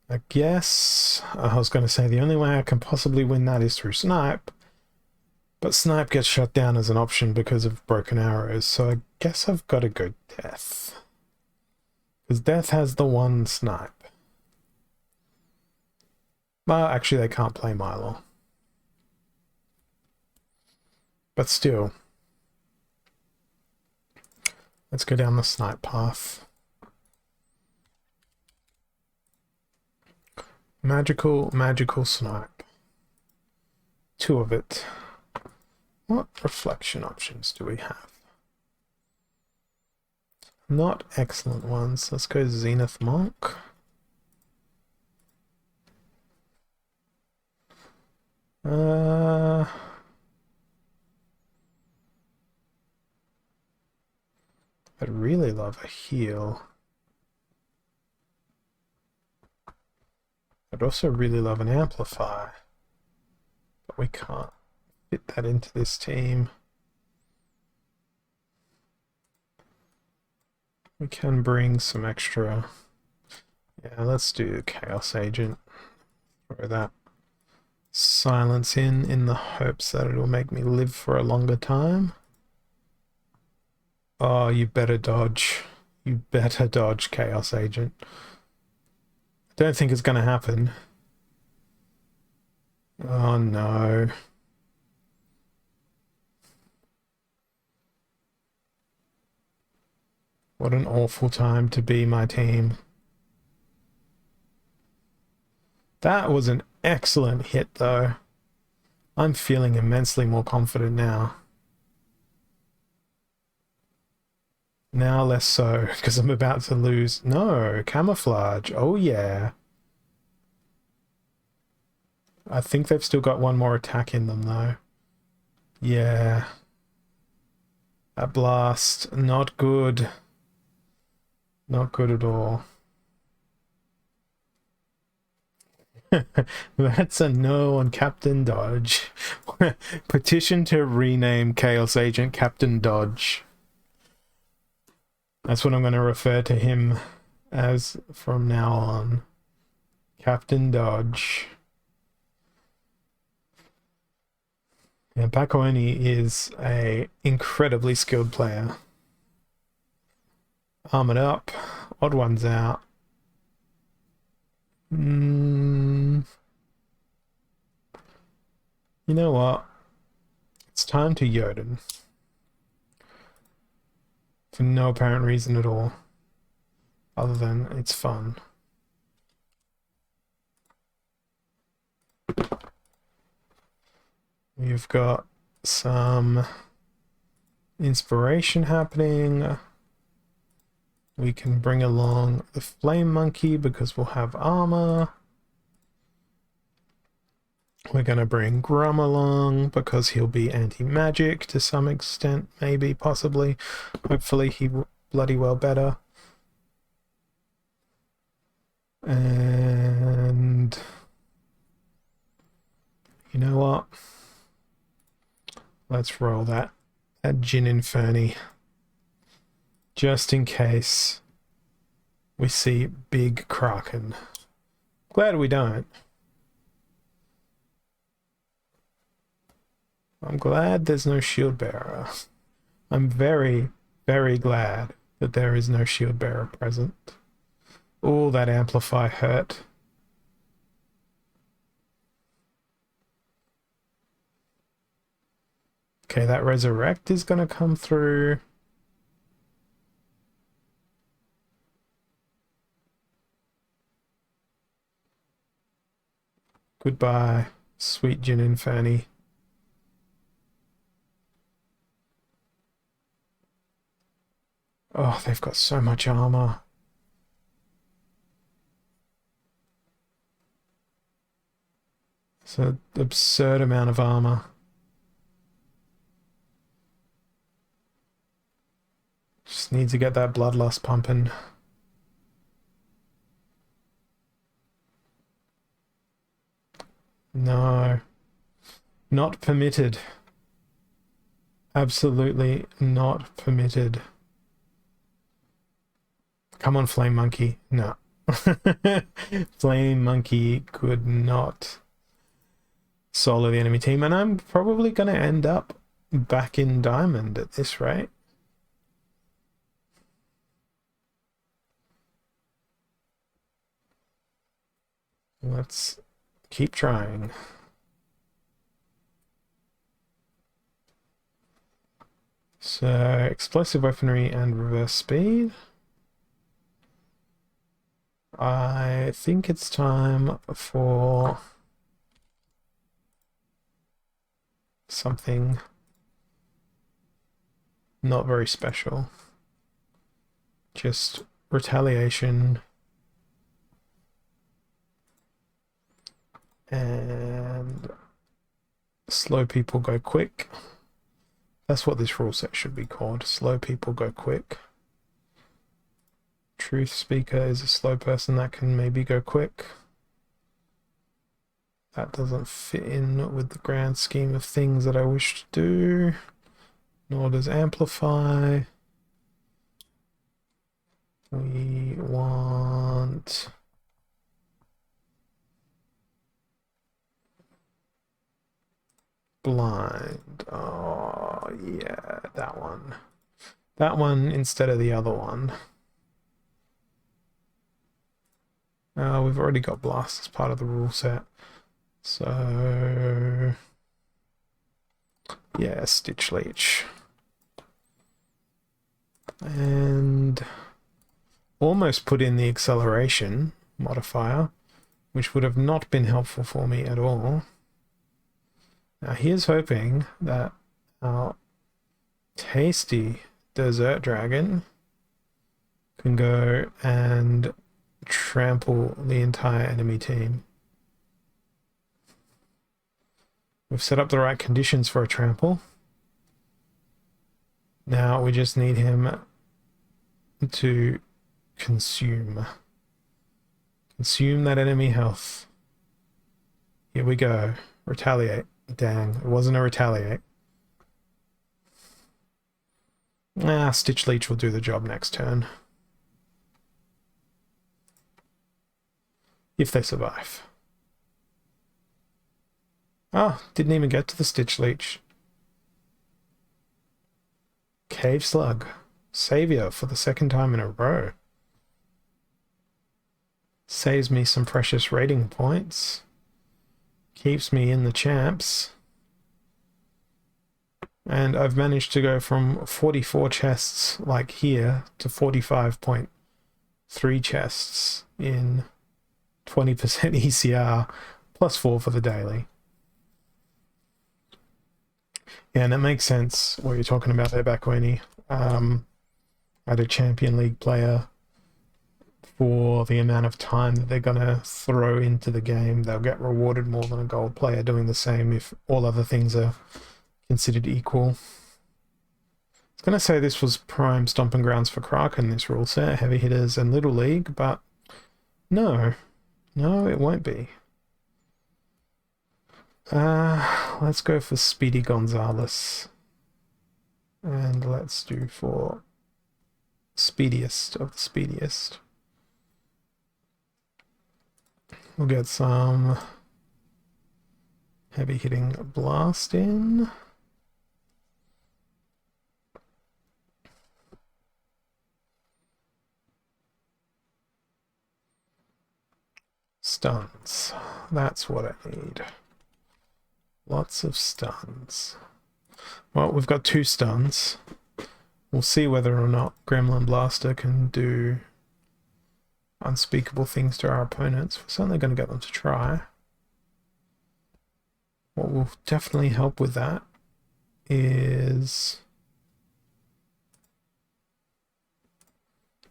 I guess I was going to say the only way I can possibly win that is through Snipe. But Snipe gets shut down as an option because of broken arrows, so I guess I've got to go Death. Because Death has the one Snipe. Well, actually they can't play Milo. But still. Let's go down the Snipe path. Magical Snipe. 2 of it. What reflection options do we have? Not excellent ones. Let's go Zenith Monk. I'd really love a heal. I'd also really love an amplify. But we can't fit that into this team. We can bring some extra. Yeah, let's do Chaos Agent. Throw that silence in the hopes that it'll make me live for a longer time. Oh, you better dodge. You better dodge, Chaos Agent. I don't think it's going to happen. Oh no. What an awful time to be my team. That was an excellent hit though. I'm feeling immensely more confident now. Now less so, because I'm about to lose. No, camouflage. Oh yeah. I think they've still got one more attack in them though. Yeah. A blast. Not good. Not good at all. That's a no on Captain Dodge. Petition to rename Chaos Agent Captain Dodge. That's what I'm going to refer to him as from now on. Captain Dodge. Yeah, Bakoni is a incredibly skilled player. Armored up. Odd ones out. You know what? It's time to Jotun. For no apparent reason at all. Other than it's fun. We've got some inspiration happening. We can bring along the Flame Monkey because we'll have armor. We're going to bring Grum along because he'll be anti-magic to some extent, maybe, possibly. Hopefully he bloody well better. And you know what? Let's roll that Djinn Inferni. Just in case we see big Kraken. Glad we don't. I'm glad there's no shield bearer. I'm very, very glad that there is no shield bearer present. Oh, that amplify hurt. Okay, that resurrect is going to come through. Goodbye, sweet Djinn Inferni. Oh, they've got so much armor. It's an absurd amount of armor. Just need to get that bloodlust pumping. No. Not permitted. Absolutely not permitted. Come on, Flame Monkey. No. Flame Monkey could not solo the enemy team, and I'm probably going to end up back in Diamond at this rate. Let's keep trying. So, explosive weaponry and reverse speed. I think it's time for something not very special. Just retaliation. And slow people go quick. That's what this rule set should be called. Slow people go quick. Truth Speaker is a slow person that can maybe go quick. That doesn't fit in with the grand scheme of things that I wish to do. Nor does Amplify. We want... Blind. Oh, yeah, that one. That one instead of the other one. We've already got Blast as part of the rule set. So... yeah, Stitch Leech. And... almost put in the acceleration modifier, which would have not been helpful for me at all. Now here's hoping that our tasty Desert Dragon can go and trample the entire enemy team. We've set up the right conditions for a trample. Now we just need him to consume that enemy health. Here we go. Retaliate. Dang, it wasn't a retaliate. Stitch Leech will do the job next turn. If they survive. Oh, didn't even get to the Stitch Leech. Cave Slug. Savior for the second time in a row. Saves me some precious rating points. Keeps me in the champs. And I've managed to go from 44 chests like here to 45.3 chests in 20% ECR plus 4 for the daily. Yeah, and it makes sense what you're talking about there, Bakweni. I had a Champion League player, for the amount of time that they're going to throw into the game, they'll get rewarded more than a gold player doing the same if all other things are considered equal. I was going to say this was prime stomping grounds for Kraken, this rule set, heavy hitters and Little League, but no, it won't be. Let's go for Speedy Gonzalez. And let's do for speediest of the speediest. We'll get some heavy hitting blast in. Stuns. That's what I need. Lots of stuns. Well, we've got 2 stuns. We'll see whether or not Gremlin Blaster can do unspeakable things to our opponents. We're certainly going to get them to try. What will definitely help with that is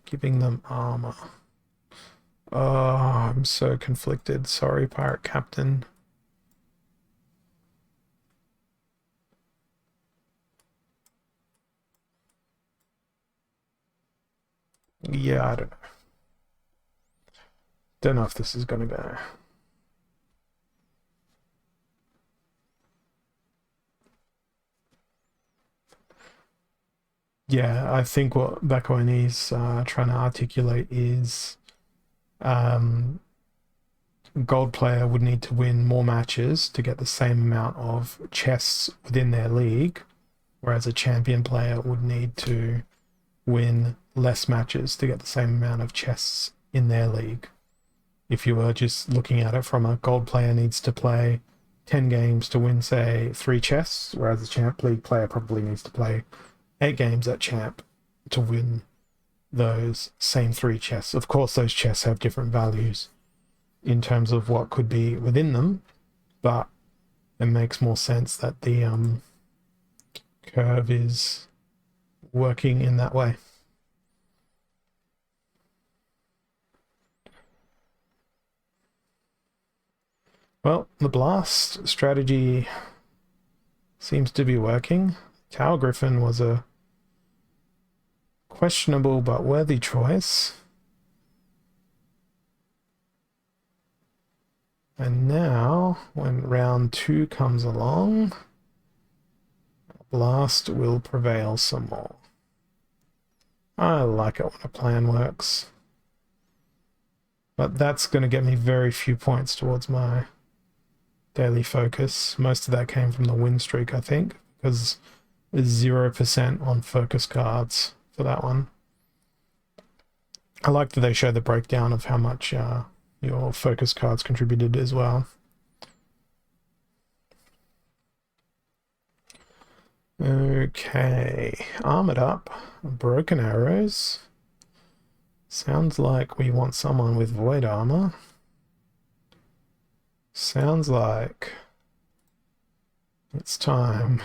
giving them armor. Oh, I'm so conflicted. Sorry, Pirate Captain. Yeah, I don't know. Don't know if this is going to go. Yeah, I think what Bakweni is trying to articulate is gold player would need to win more matches to get the same amount of chests within their league, whereas a champion player would need to win less matches to get the same amount of chests in their league. If you were just looking at it from a gold player needs to play 10 games to win, say, 3 chests, whereas a champ league player probably needs to play 8 games at champ to win those same 3 chests. Of course, those chests have different values in terms of what could be within them, but it makes more sense that the curve is working in that way. Well, the blast strategy seems to be working. Tower Griffin was a questionable but worthy choice. And now, when round 2 comes along, blast will prevail some more. I like it when a plan works. But that's going to get me very few points towards my daily focus. Most of that came from the win streak, I think, because there's 0% on focus cards for that one. I like that they show the breakdown of how much your focus cards contributed as well. Okay, armored up, broken arrows. Sounds like we want someone with void armor. Sounds like it's time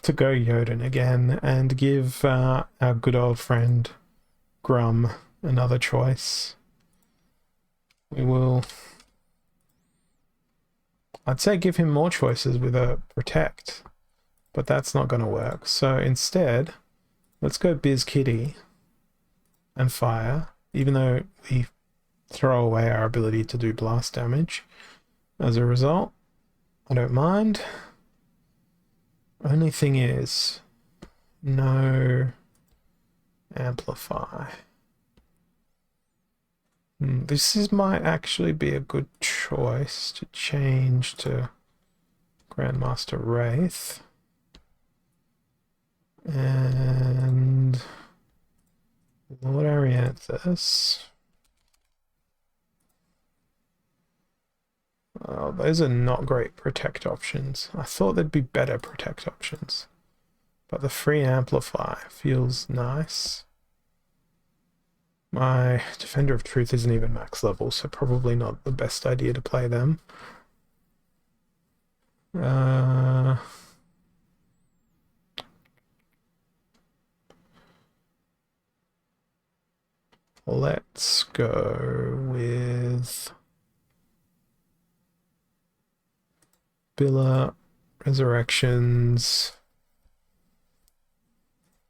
to go Jotun again and give our good old friend Grum another choice. We will, I'd say give him more choices with a protect, but that's not going to work. So instead, let's go Biz Kitty and fire, even though we throw away our ability to do blast damage. As a result, I don't mind. Only thing is, No amplify. Might actually be a good choice to change to Grandmaster Wraith. And Lord Arianthus. Oh, those are not great protect options. I thought there'd be better protect options. But the free amplify feels nice. My Defender of Truth isn't even max level, so probably not the best idea to play them. Let's go with Billa, Resurrections,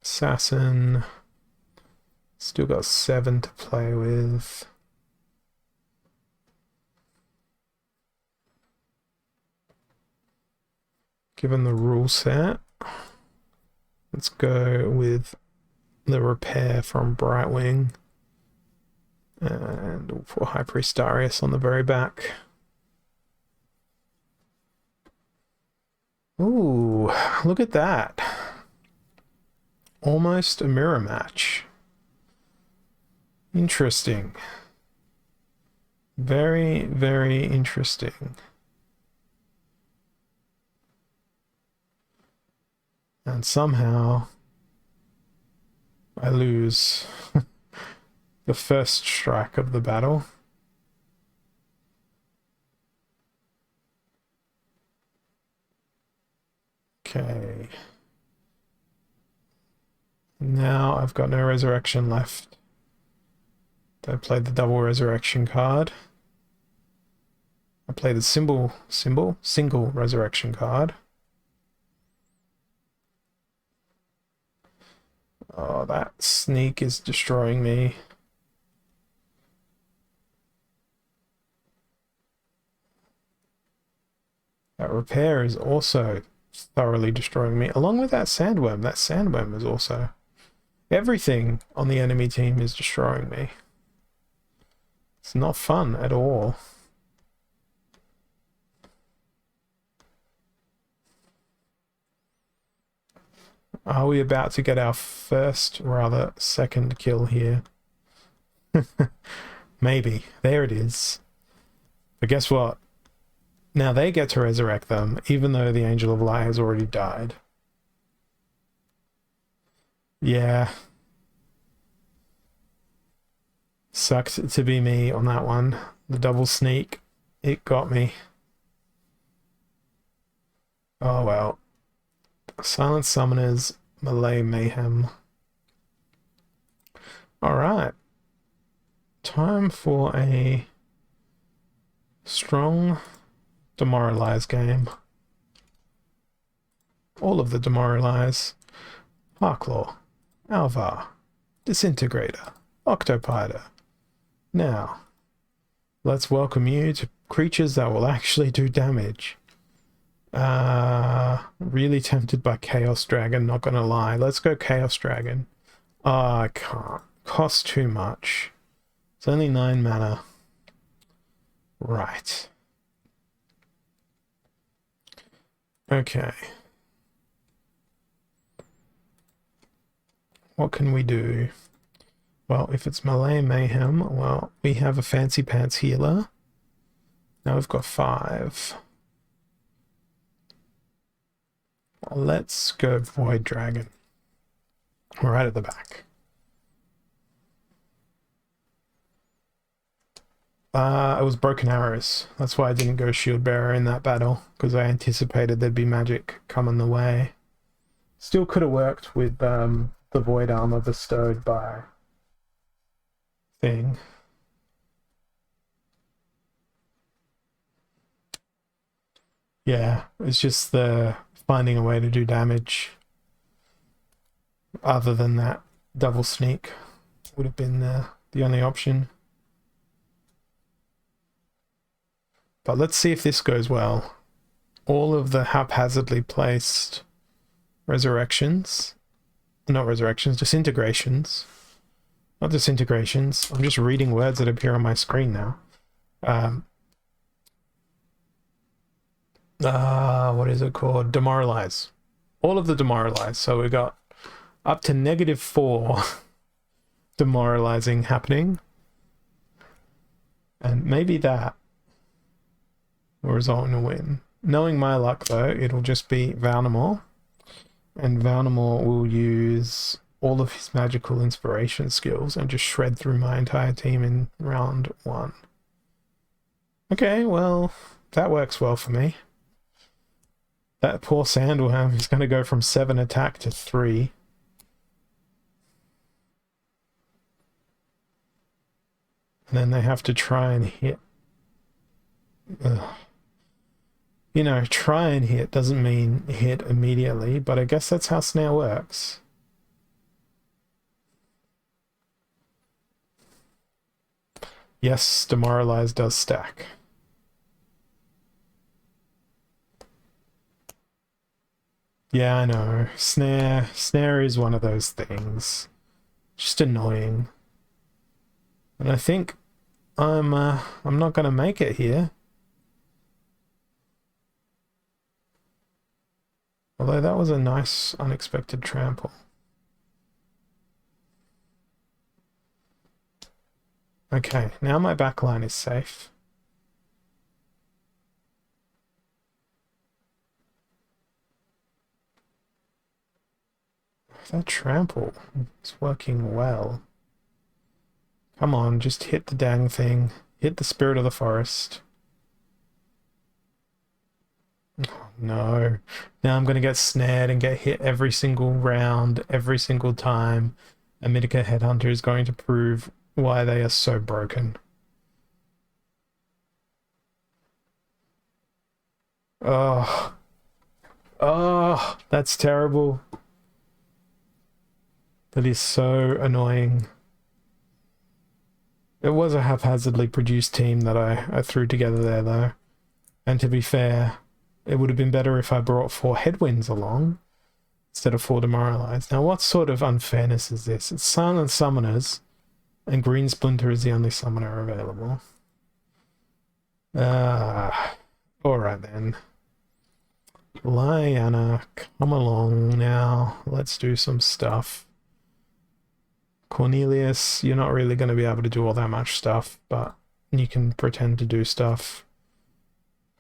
Assassin. Still got 7 to play with. Given the rule set, let's go with the repair from Brightwing. And for High Priest Darius on the very back. Ooh, look at that. Almost a mirror match. Interesting. Very, very interesting. And somehow I lose the first strike of the battle. Okay. Now I've got no resurrection left. I played the double resurrection card. I played the single resurrection card. Oh, that sneak is destroying me. That repair is also thoroughly destroying me, along with that sandworm. That sandworm is also... Everything on the enemy team is destroying me. It's not fun at all. Are we about to get our first, rather second kill here? Maybe. There it is. But guess what? Now they get to resurrect them, even though the Angel of Light has already died. Yeah. Sucked to be me on that one. The double sneak, it got me. Oh well. Silent Summoners, Melee Mayhem. Alright. Time for a strong Demoralize game. All of the Demoralize. Harklaw, Alvar, Disintegrator, Octopider. Now, let's welcome you to creatures that will actually do damage. Really tempted by Chaos Dragon, not gonna lie. Let's go Chaos Dragon. I can't. Costs too much. It's only 9 mana. Right. Okay. What can we do? Well, if it's Melee Mayhem, well, we have a Fancy Pants healer. Now we've got 5. Let's go Void Dragon. Right at the back. It was Broken Arrows. That's why I didn't go Shield Bearer in that battle, because I anticipated there'd be magic coming the way. Still could have worked with the Void Armor bestowed by thing. Yeah, it's just the finding a way to do damage other than that double sneak would have been the only option. But let's see if this goes well. All of the haphazardly placed resurrections not resurrections, disintegrations. Not disintegrations. I'm just reading words that appear on my screen now. What is it called? Demoralize. All of the demoralize. So we got up to -4 demoralizing happening. And maybe that will result in a win. Knowing my luck, though, it'll just be Valnamore. And Valnamore will use all of his magical inspiration skills and just shred through my entire team in round 1. Okay, well, that works well for me. That poor Sandworm is going to go from 7 attack to 3. And then they have to try and hit. Ugh. You know, try and hit doesn't mean hit immediately, but I guess that's how Snare works. Yes, Demoralize does stack. Yeah, I know. Snare is one of those things. Just annoying. And I think I'm not gonna make it here. Although that was a nice unexpected trample. Okay, now my backline is safe. That trample is working well. Come on, just hit the dang thing. Hit the spirit of the forest. Oh, no. Now I'm going to get snared and get hit every single round, every single time. A Mitika Headhunter is going to prove why they are so broken. Oh. Oh, that's terrible. That is so annoying. It was a haphazardly produced team that I threw together there, though. And to be fair, it would have been better if I brought 4 Headwinds along instead of 4 Demoralized. Now, what sort of unfairness is this? It's Silent Summoners, and Green Splinter is the only summoner available. Alright then. Lyanna, come along now. Let's do some stuff. Cornelius, you're not really going to be able to do all that much stuff, but you can pretend to do stuff.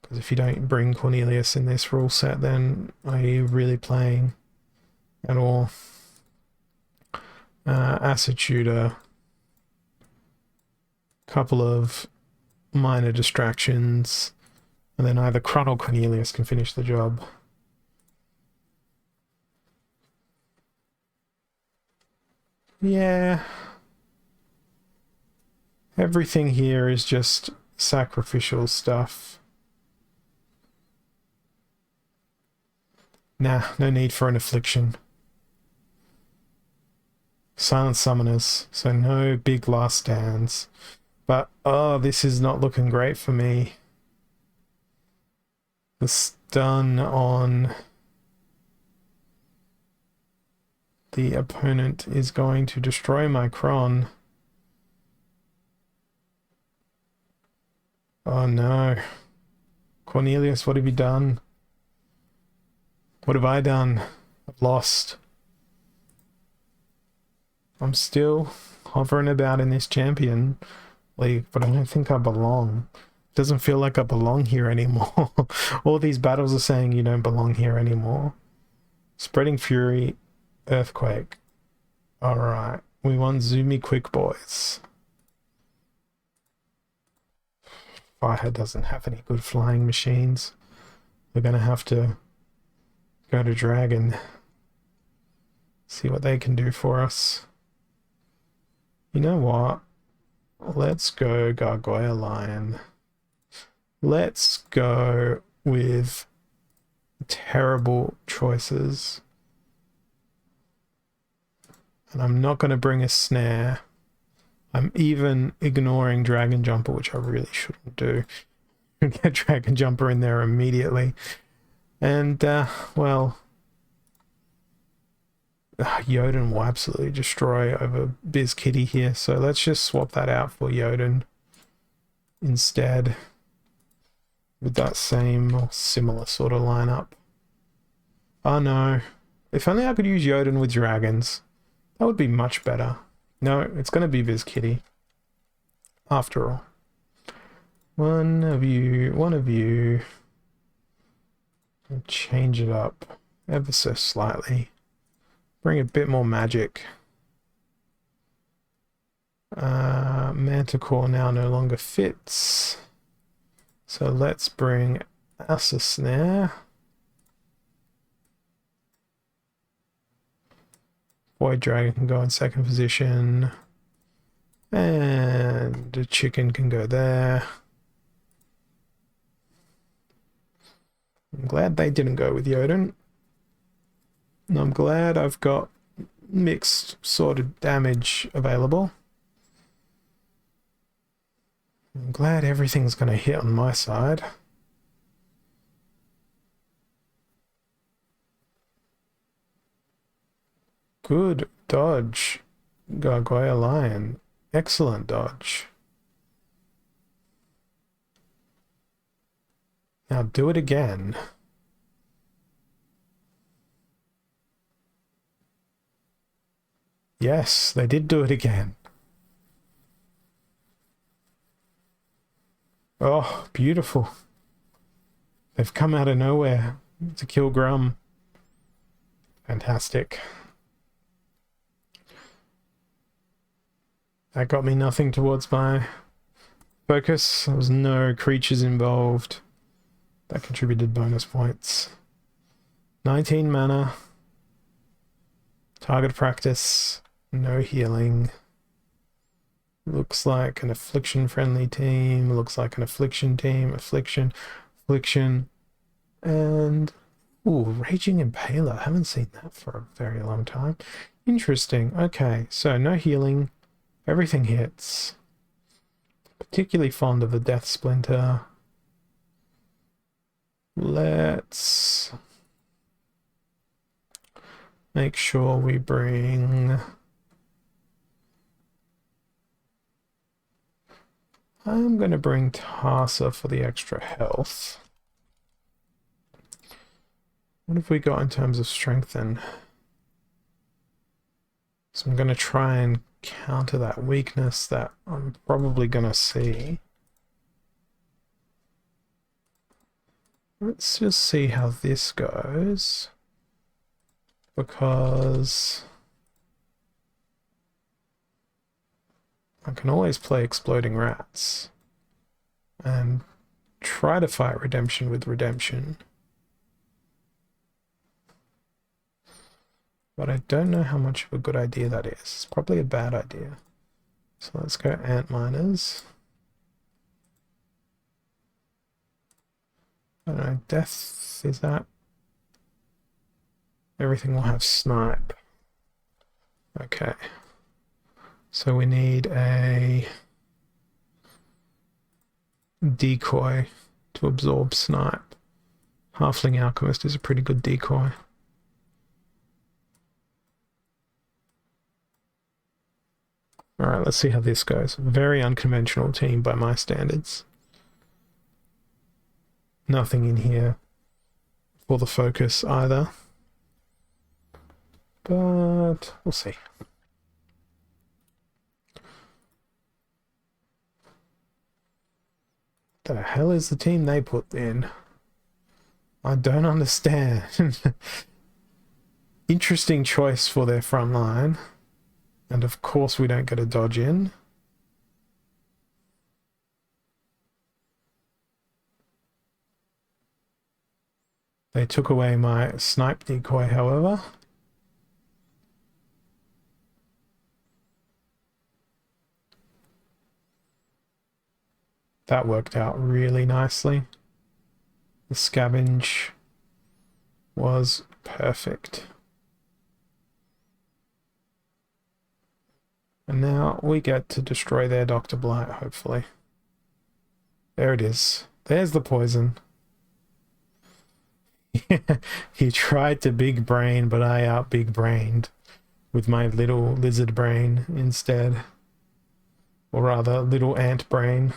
Because if you don't bring Cornelius in this rule set, then are you really playing at all? Acid Shooter. Couple of minor distractions. And then either Krun or Cornelius can finish the job. Yeah. Everything here is just sacrificial stuff. Nah, no need for an affliction. Silent Summoners, so no big last stands. But, oh, this is not looking great for me. The stun on the opponent is going to destroy my Kron. Oh no. Cornelius, what have you done? What have I done? I've lost. I'm still hovering about in this champion league, but I don't think I belong. It doesn't feel like I belong here anymore. All these battles are saying you don't belong here anymore. Spreading Fury, Earthquake. Alright, we want Zoomy Quick Boys. Fire doesn't have any good flying machines. We're gonna have to go to Dragon. See what they can do for us. You know what? Let's go Gargoyle Lion. Let's go with terrible choices. And I'm not going to bring a snare. I'm even ignoring Dragon Jumper, which I really shouldn't do. Get Dragon Jumper in there immediately. And, well... Jotun will absolutely destroy over Biz Kitty here, so let's just swap that out for Jotun instead with that same or similar sort of lineup. Oh no. If only I could use Jotun with dragons. That would be much better. No, it's going to be Viz Kitty. After all. One of you. I'll change it up ever so slightly. Bring a bit more magic. Manticore now no longer fits. So let's bring Asa Snare. Void Dragon can go in second position. And the chicken can go there. I'm glad they didn't go with Jotun. And I'm glad I've got mixed sort of damage available. I'm glad everything's going to hit on my side. Good dodge, Gargoyle Lion. Excellent dodge. Now do it again. Yes, they did do it again. Oh, beautiful. They've come out of nowhere to kill Grum. Fantastic. That got me nothing towards my focus. There was no creatures involved. That contributed bonus points. 19 mana. Target practice. No healing. Looks like an affliction-friendly team. Looks like an affliction team. Affliction. And... ooh, Raging Impaler. Haven't seen that for a very long time. Interesting. Okay, so no healing. Everything hits. Particularly fond of the Death Splinter. Let's make sure we bring... I'm going to bring Tarsa for the extra health. What have we got in terms of strengthen? So I'm going to try and counter that weakness that I'm probably going to see. Let's just see how this goes. Because I can always play Exploding Rats and try to fight Redemption with Redemption. But I don't know how much of a good idea that is. It's probably a bad idea. So let's go Ant Miners. I don't know, Death, is that? Everything will have Snipe. Okay. So we need a decoy to absorb Snipe. Halfling Alchemist is a pretty good decoy. Alright, let's see how this goes. Very unconventional team by my standards. Nothing in here for the focus either. But we'll see. The hell is the team they put in? I don't understand. Interesting choice for their front line. And of course we don't get a dodge in. They took away my snipe decoy, however. That worked out really nicely. The scavenge was perfect. And now we get to destroy their Dr. Blight, hopefully. There it is. There's the poison. He tried to big brain, but I out big brained. with my little lizard brain instead. Or rather, little ant brain.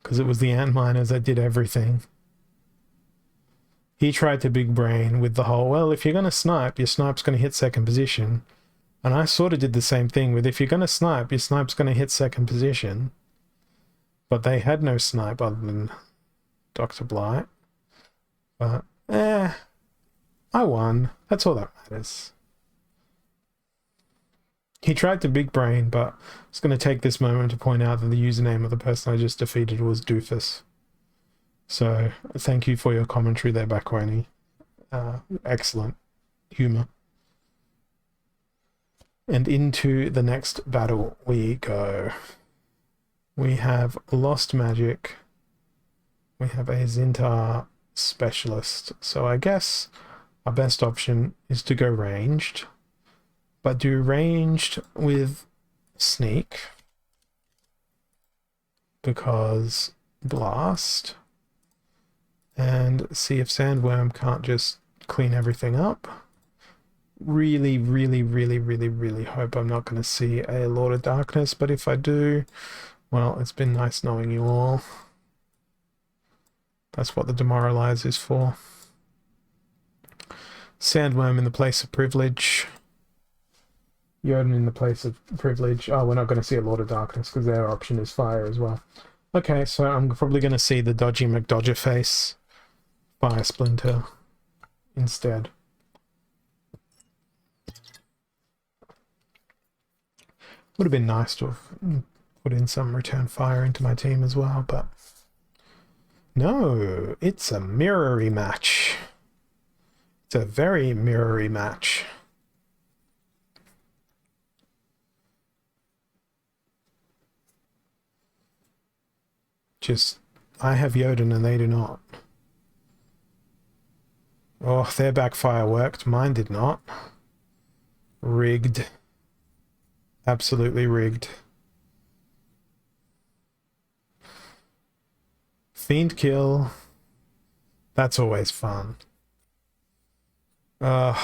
Because it was the ant miners that did everything. He tried to big brain with the whole, well, if you're going to snipe, your snipe's going to hit second position. And I sort of did the same thing with, if you're going to snipe, your snipe's going to hit second position. But they had no snipe other than Dr. Blight. But, I won. That's all that matters. He tried to big brain, but I was going to take this moment to point out that the username of the person I just defeated was Doofus. So, thank you for your commentary there, Bakwani. Excellent humor. And into the next battle we go. We have Lost Magic. We have a Zintar Specialist. So I guess our best option is to go ranged. But do ranged with Sneak. Because Blast. And see if Sandworm can't just clean everything up. Really, really, really, really, really hope I'm not going to see a Lord of Darkness. But if I do, well, it's been nice knowing you all. That's what the Demoralize is for. Sandworm in the place of Privilege. Jotun in the place of Privilege. Oh, we're not going to see a Lord of Darkness because their option is Fire as well. Okay, so I'm probably going to see the dodgy McDodger face. Fire Splinter instead. Would have been nice to have put in some Return Fire into my team as well, but no, it's a mirrory match. It's a very mirrory match. Just, I have Jotun and they do not. Oh, their backfire worked. Mine did not. Rigged. Absolutely rigged. Fiend kill. That's always fun. And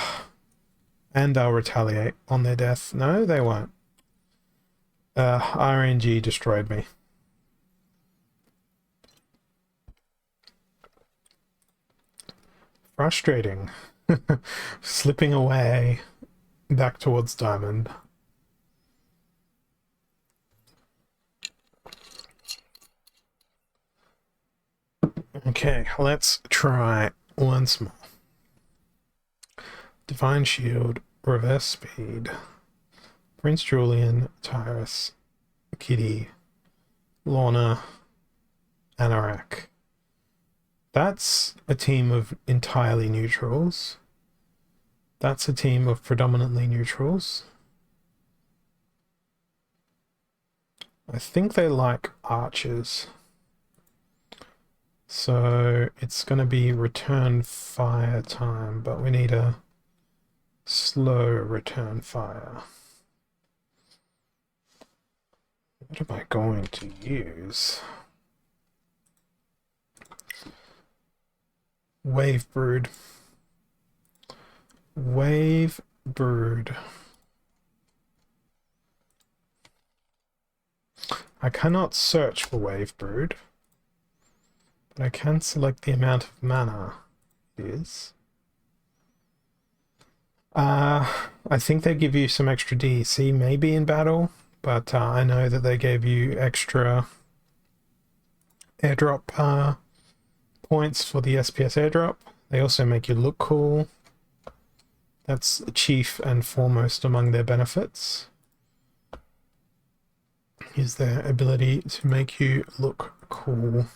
I'll retaliate on their death. No, they won't. RNG destroyed me. Frustrating. Slipping away back towards Diamond. Okay, let's try once more. Divine Shield, Reverse Speed, Prince Julian, Tyrus, Kitty, Lorna, Anorak. That's a team of entirely neutrals. That's a team of predominantly neutrals. I think they like archers. So it's going to be return fire time, but we need a slow return fire. What am I going to use? Wave Brood. Wave Brood. I cannot search for Wave Brood, but I can select the amount of mana it is. I think they give you some extra DEC maybe in battle, but I know that they gave you extra airdrop points for the SPS airdrop. They also make you look cool. That's chief and foremost among their benefits, is their ability to make you look cool.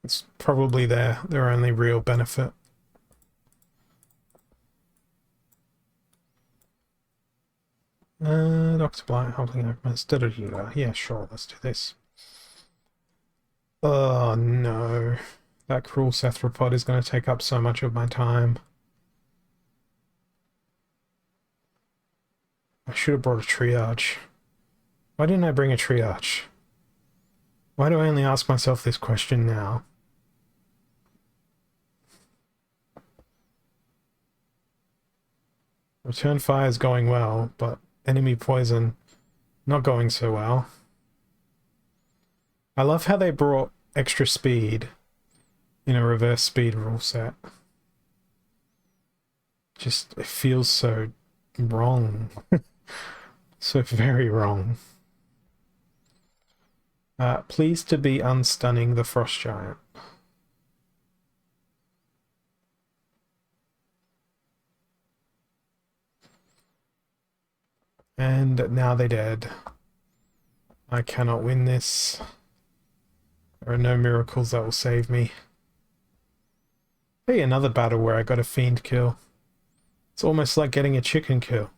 It's probably their only real benefit. Dr. Blight, Holding Alchemist, yeah, sure, let's do this. Oh no, that cruel Cethropod is going to take up so much of my time. I should have brought a triage. Why didn't I bring a triage? Why do I only ask myself this question now? Return fire is going well, but enemy poison not going so well. I love how they brought extra speed in a reverse speed rule set. Just, it feels so wrong. So very wrong. Pleased to be unstunning the Frost Giant. And now they're dead. I cannot win this. There are no miracles that will save me. Hey, another battle where I got a fiend kill. It's almost like getting a chicken kill.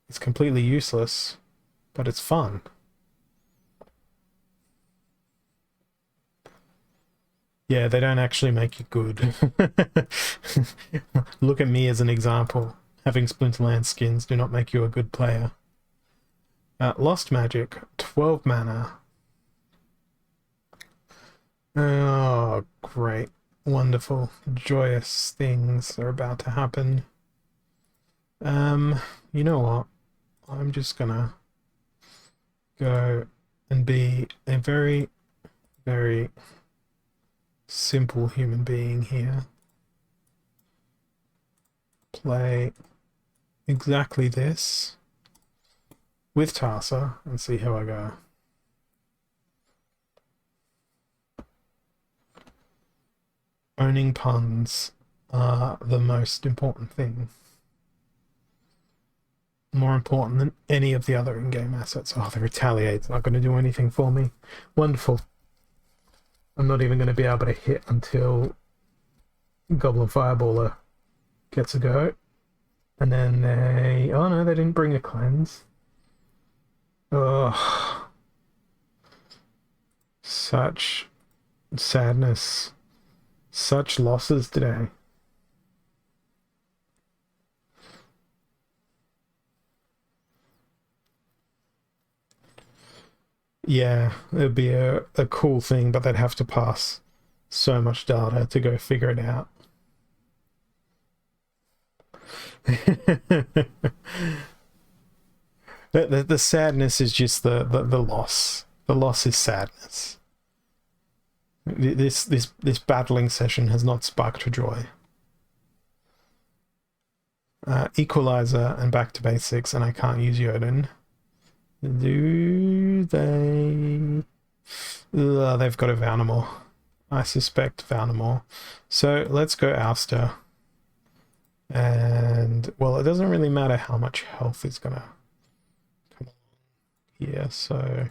It's completely useless, but it's fun. Yeah, they don't actually make you good. Look at me as an example. Having Splinterlands skins do not make you a good player. Lost Magic, 12 mana. Oh, great. Wonderful. Joyous things are about to happen. You know what? I'm just gonna go and be a very, very simple human being here. Play exactly this with Tarsa and see how I go. Owning puns are the most important thing. More important than any of the other in-game assets. Oh, the Retaliate's not going to do anything for me. Wonderful. I'm not even going to be able to hit until Goblin Fireballer gets a go. And then they... Oh no, they didn't bring a cleanse. Ugh. Such sadness. Such losses today. Yeah, it'd be a cool thing, but they'd have to pass so much data to go figure it out. The sadness is just the loss. The loss is sadness. This battling session has not sparked joy. Equalizer and back to basics, and I can't use Jotun. Do they? They've got a Vaunamore. I suspect Vaunamore. So let's go Ouster. And, well, it doesn't really matter how much health is gonna come along here. So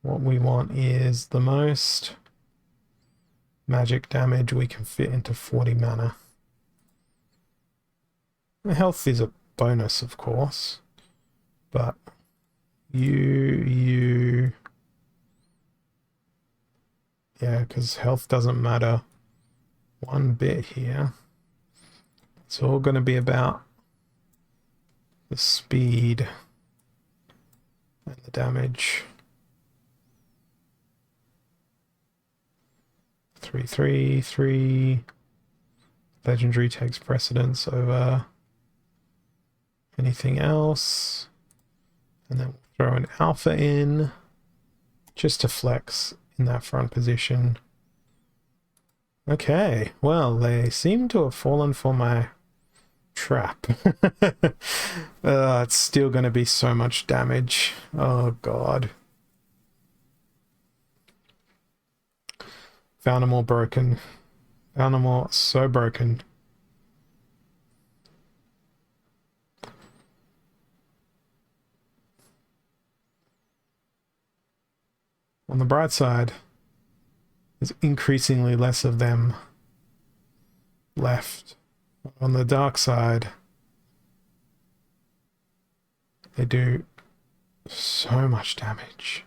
what we want is the most magic damage we can fit into 40 mana. The health is a bonus, of course, but yeah, because health doesn't matter one bit here. It's all going to be about the speed and the damage. 3/3/3. Legendary takes precedence over anything else. And then we'll throw an alpha in just to flex in that front position. Okay, well, they seem to have fallen for my trap. It's still going to be so much damage. Oh, God. Vaunamore broken. Vaunamore so broken. On the bright side, there's increasingly less of them left. On the dark side, they do so much damage.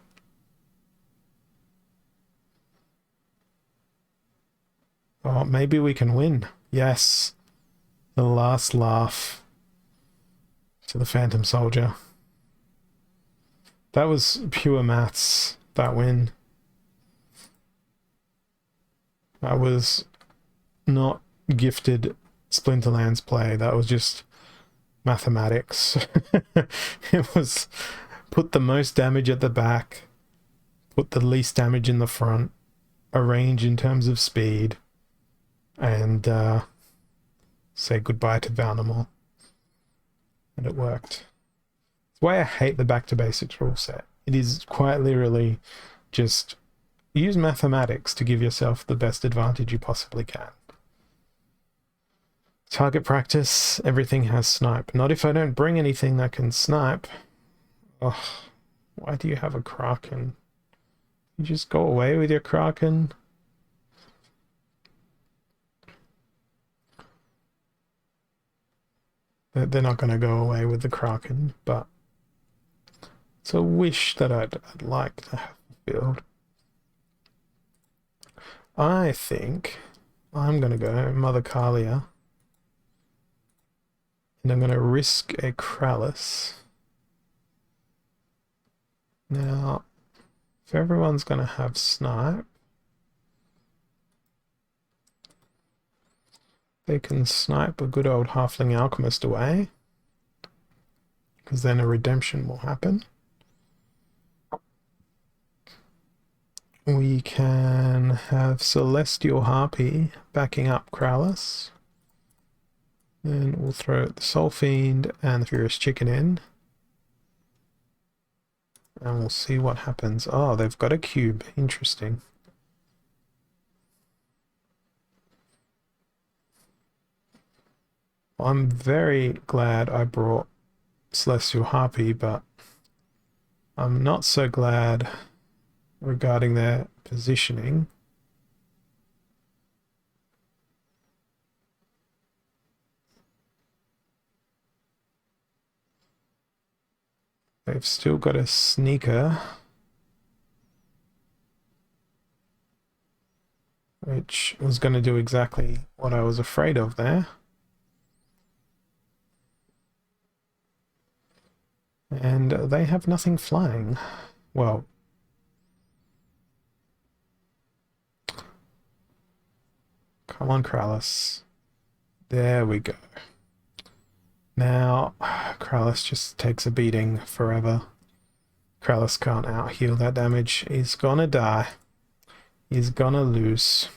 Oh, maybe we can win. Yes. The last laugh to the Phantom Soldier. That was pure maths, that win. I was not gifted Splinterlands play. That was just mathematics. It was put the most damage at the back, put the least damage in the front, arrange in terms of speed, and say goodbye to Valnamore. And it worked. That's why I hate the back to basics rule set. It is quite literally just use mathematics to give yourself the best advantage you possibly can. Target practice, everything has snipe. Not if I don't bring anything that can snipe. Oh, why do you have a Kraken? You just go away with your Kraken. They're not going to go away with the Kraken, but it's a wish that I'd like to have fulfilled. I think I'm going to go Mother Kalia. And I'm going to risk a Krallis. Now, if everyone's going to have snipe, they can snipe a good old halfling alchemist away, because then a redemption will happen. We can have Celestial Harpy backing up Krallis. Then we'll throw the Soul Fiend and the Furious Chicken in. And we'll see what happens. Oh, they've got a cube. Interesting. I'm very glad I brought Celestial Harpy, but I'm not so glad regarding their positioning. They've still got a sneaker, which was going to do exactly what I was afraid of there. And they have nothing flying. Well, come on, Krallis. There we go. Now, Krallis just takes a beating forever. Krallis can't out-heal that damage. He's gonna die. He's gonna lose.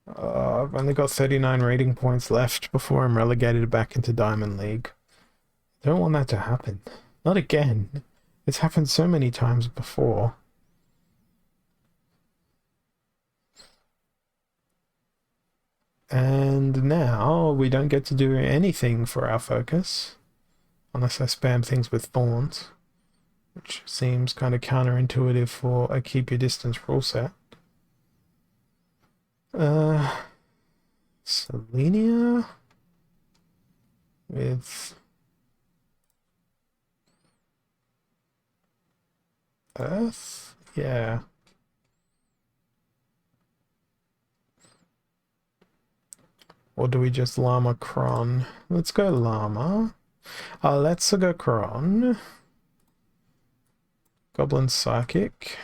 I've only got 39 rating points left before I'm relegated back into Diamond League. I don't want that to happen. Not again. It's happened so many times before. And now we don't get to do anything for our focus unless I spam things with thorns, which seems kind of counterintuitive for a keep your distance rule set. Selenia with Earth? Yeah. Or do we just Llama Kron? Let's go Llama. Let's go Kron. Goblin Psychic.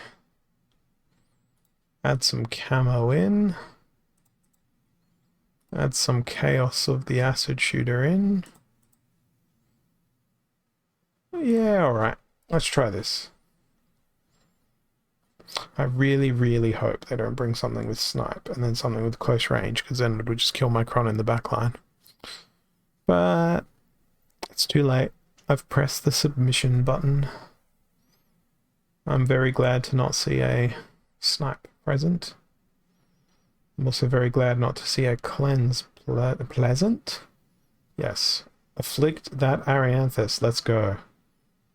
Add some camo in. Add some Chaos of the Acid Shooter in. Yeah, alright. Let's try this. I really, really hope they don't bring something with snipe and then something with close range, because then it would just kill my Kron in the backline. But it's too late. I've pressed the submission button. I'm very glad to not see a snipe present. I'm also very glad not to see a cleanse pleasant. Yes. Afflict that Arianthus. Let's go.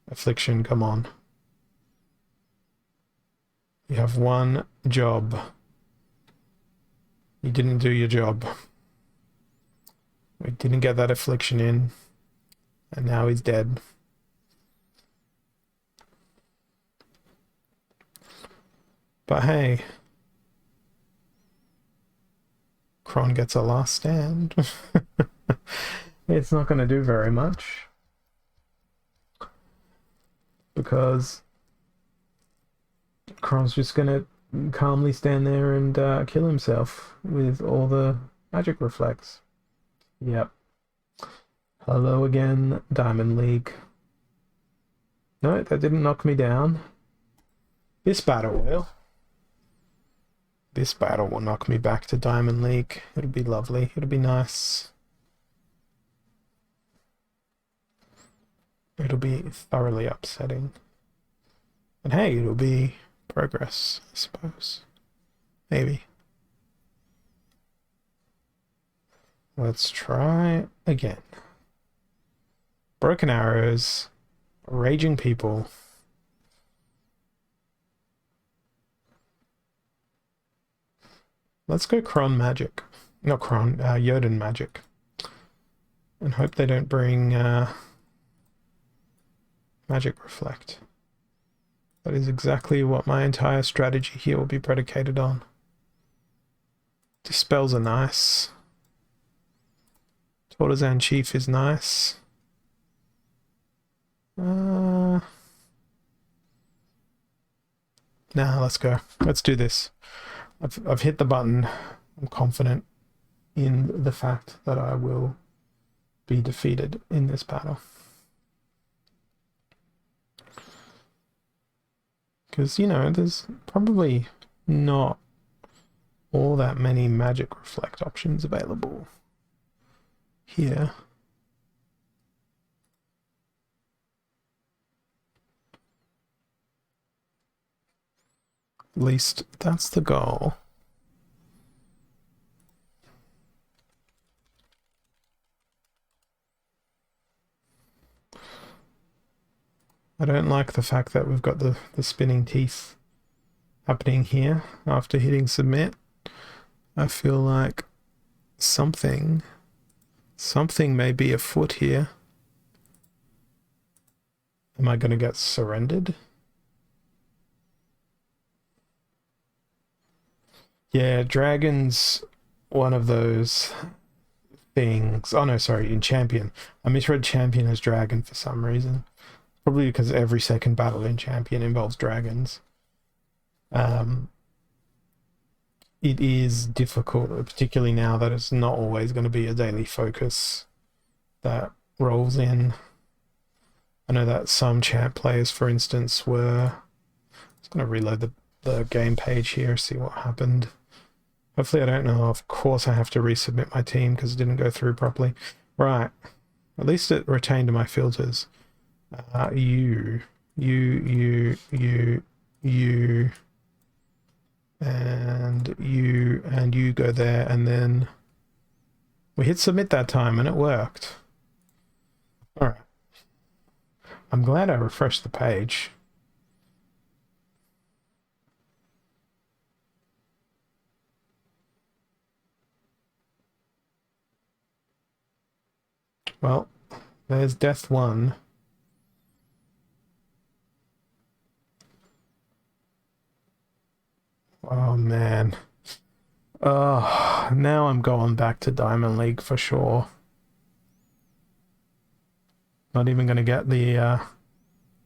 Affliction, come on. You have one job. You didn't do your job. We didn't get that affliction in. And now he's dead. But hey. Kron gets a last stand. It's not going to do very much. Because Kron's just going to calmly stand there and kill himself with all the magic reflects. Yep. Hello again, Diamond League. No, that didn't knock me down. This battle will. This battle will knock me back to Diamond League. It'll be lovely. It'll be nice. It'll be thoroughly upsetting. And hey, it'll be progress, I suppose. Maybe. Let's try again. Broken arrows, raging people. Let's go Kron magic. Not Kron, Jotun magic. And hope they don't bring magic reflect. That is exactly what my entire strategy here will be predicated on. Dispels are nice. Tortazan Chief is nice. Nah, let's go. Let's do this. I've hit the button. I'm confident in the fact that I will be defeated in this battle. Because, you know, there's probably not all that many magic reflect options available here. At least that's the goal. I don't like the fact that we've got the spinning teeth happening here after hitting submit. I feel like something may be afoot here. Am I going to get surrendered? Yeah, dragon's one of those things. Oh no, sorry, in Champion. I misread Champion as dragon for some reason. Probably because every second battle in Champion involves dragons. It is difficult, particularly now that it's not always going to be a daily focus that rolls in. I know that some champ players, for instance, were... I'm just going to reload the game page here, see what happened. Hopefully I don't know. Of course I have to resubmit my team because it didn't go through properly. Right. At least it retained my filters. You, and you go there, and then we hit submit that time and it worked. Alright. I'm glad I refreshed the page. Well, there's death one. Oh man. Now I'm going back to Diamond League for sure. Not even going to get the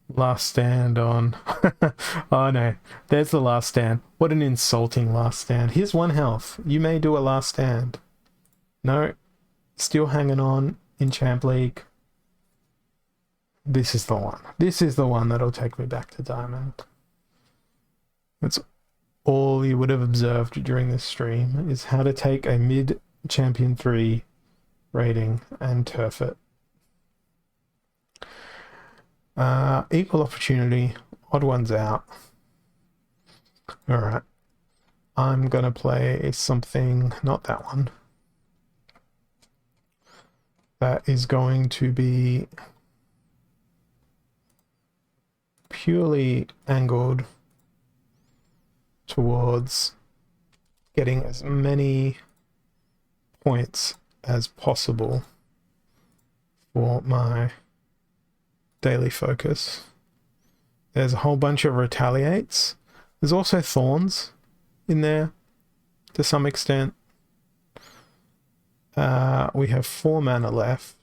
last stand on. Oh no, there's the last stand. What an insulting last stand. Here's 1 health. You may do a last stand. No, still hanging on in Champ League. This is the one. This is the one that'll take me back to Diamond. That's all you would have observed during this stream, is how to take a mid Champion 3 rating and turf it. Equal opportunity, odd ones out. Alright. I'm gonna play something, not that one. That is going to be purely angled towards getting as many points as possible for my daily focus. There's a whole bunch of retaliates. There's also thorns in there to some extent. We have 4 mana left.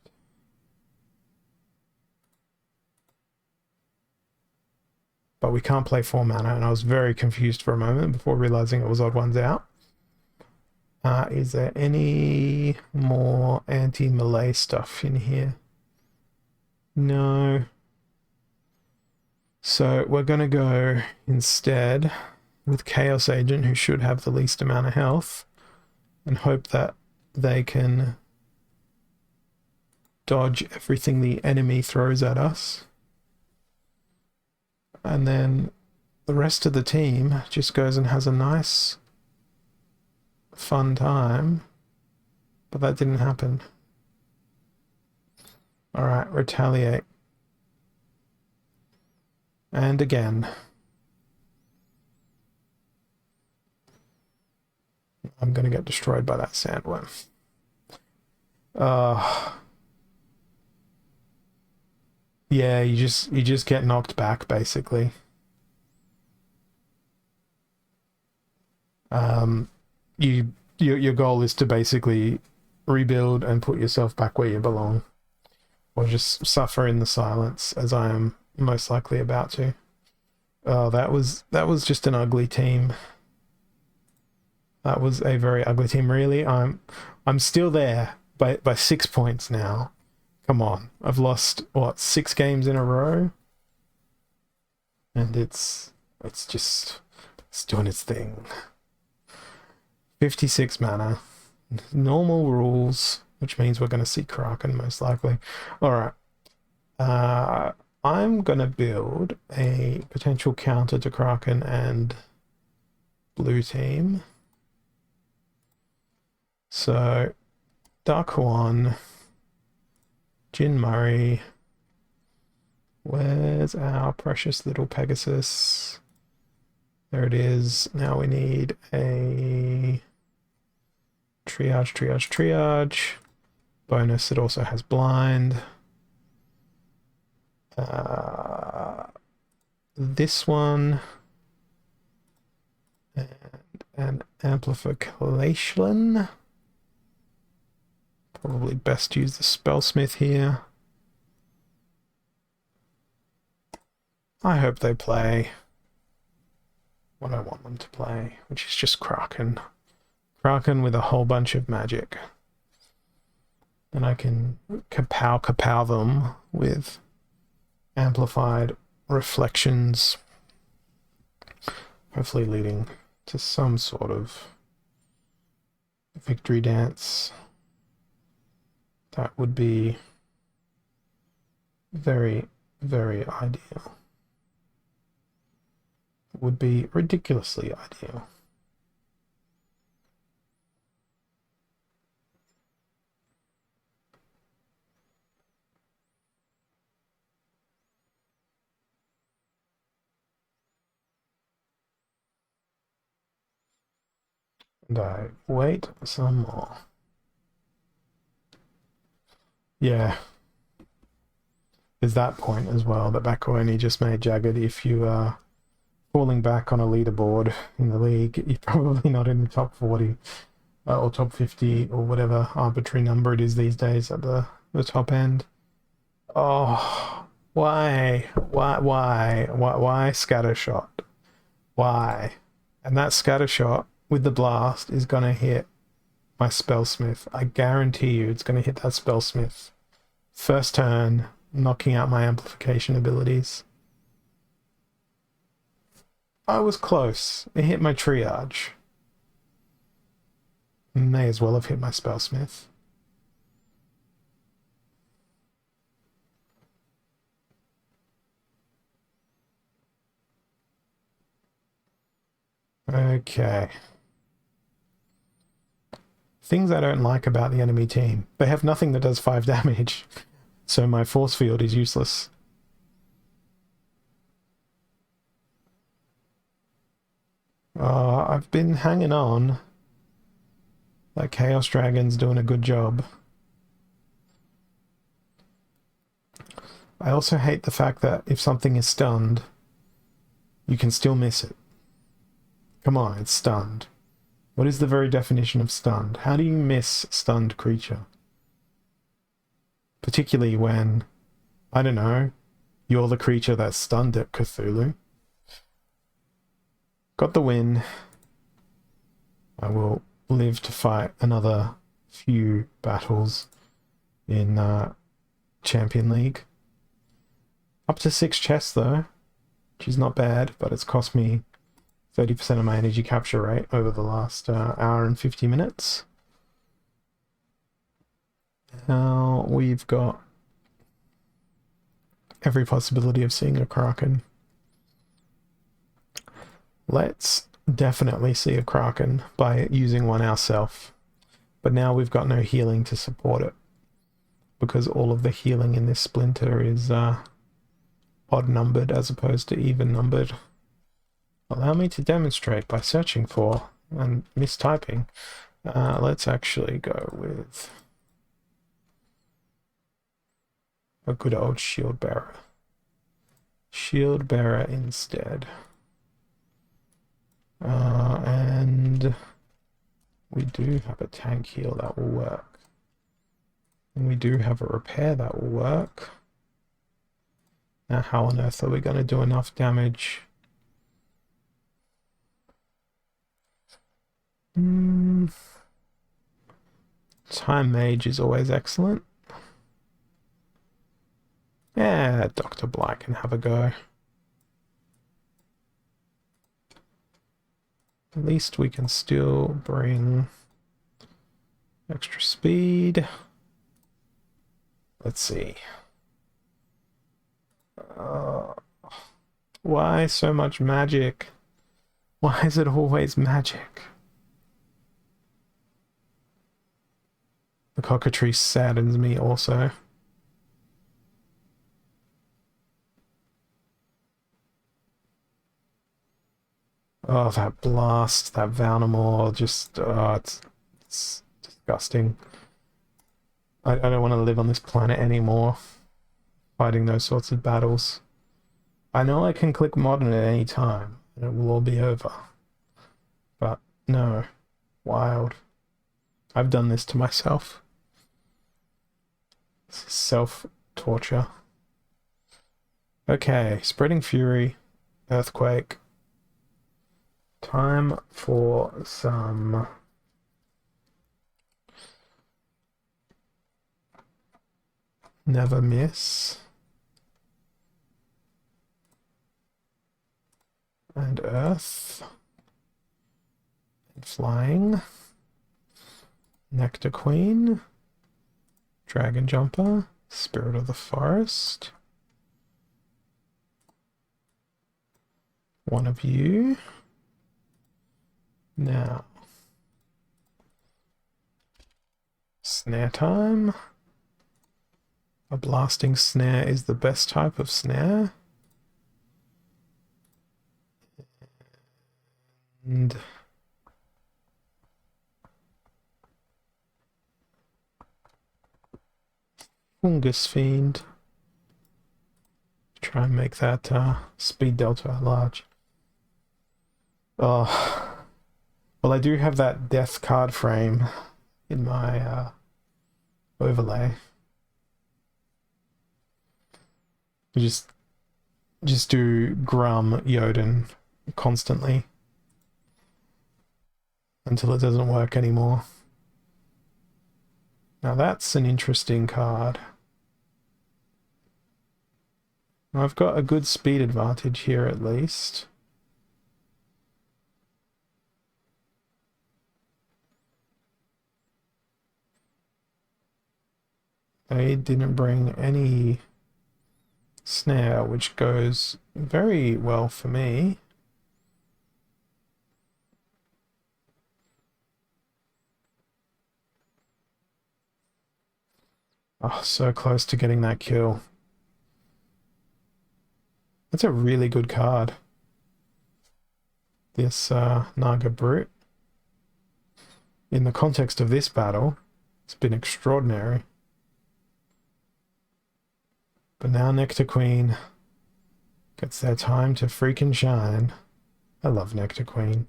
but we can't play 4 mana, and I was very confused for a moment before realizing it was odd ones out. Is there any more anti-melee stuff in here? No. So we're going to go instead with Chaos Agent, who should have the least amount of health, and hope that they can dodge everything the enemy throws at us. And then the rest of the team just goes and has a nice, fun time. But that didn't happen. Alright, retaliate. And again. I'm going to get destroyed by that sandworm. Yeah, you just get knocked back, basically. Your goal is to basically rebuild and put yourself back where you belong, or just suffer in the silence, as I am most likely about to. Oh, that was just an ugly team. That was a very ugly team. Really, I'm still there by 6 points now. Come on, I've lost what, 6 games in a row, and it's doing its thing. 56 mana, normal rules, which means we're going to see Kraken most likely. All right, I'm going to build a potential counter to Kraken and blue team. So Dark One, Jin Murray. Where's our precious little Pegasus? There it is. Now we need a triage. Bonus, it also has blind. This one. And an amplification. Probably best to use the Spellsmith here. I hope they play what I want them to play, which is just Kraken. Kraken with a whole bunch of magic. And I can kapow them with amplified reflections, hopefully leading to some sort of victory dance. That would be very, very ideal. Would be ridiculously ideal. And I wait some more. Yeah. There's that point as well, that Bako only just made jagged. If you are falling back on a leaderboard in the league, you're probably not in the top 40 or top 50 or whatever arbitrary number it is these days at the top end. Oh, why scattershot? Why? And that scattershot with the blast is gonna hit my Spellsmith. I guarantee you it's gonna hit that Spellsmith. First turn, knocking out my amplification abilities. I was close. It hit my triage. May as well have hit my Spellsmith. Okay. Things I don't like about the enemy team. They have nothing that does 5 damage, so my force field is useless. I've been hanging on. That Chaos Dragon's doing a good job. I also hate the fact that if something is stunned, you can still miss it. Come on, it's stunned. What is the very definition of stunned? How do you miss a stunned creature? Particularly when, I don't know, you're the creature that's stunned at Cthulhu. got the win. I will live to fight another few battles in Champion League. Up to 6 chests though, which is not bad, but it's cost me 30% of my energy capture rate over the last hour and 50 minutes. Now we've got every possibility of seeing a Kraken. Let's definitely see a Kraken by using one ourselves. But now we've got no healing to support it, because all of the healing in this splinter is odd-numbered as opposed to even-numbered. Allow me to demonstrate by searching for and mistyping. Let's actually go with a good old shield bearer. Shield bearer instead. And we do have a tank heal that will work. And we do have a repair that will work. Now how on earth are we going to do enough damage? Time Mage is always excellent. Yeah, Dr. Blight can have a go. At least we can still bring extra speed. Let's see. Why so much magic? Why is it always magic? The cockatrice saddens me also. Oh, that blast, that Valnamore, just, it's disgusting. I don't want to live on this planet anymore, fighting those sorts of battles. I know I can click modern at any time, and it will all be over. But, no. Wild. I've done this to myself. This is self-torture. Okay, Spreading Fury, Earthquake. Time for some Never Miss and Earth and Flying, Nectar Queen, Dragon Jumper, Spirit of the Forest, one of you. Now, snare time. A blasting snare is the best type of snare. And Fungus Fiend. Try and make that speed delta large. Oh. Well, I do have that death card frame in my overlay. Just do Grum Jotun constantly until it doesn't work anymore. Now that's an interesting card. I've got a good speed advantage here at least. They didn't bring any snare, which goes very well for me. Oh, so close to getting that kill. That's a really good card. This Naga Brute. In the context of this battle, it's been extraordinary. But now Nectar Queen gets their time to freaking shine. I love Nectar Queen.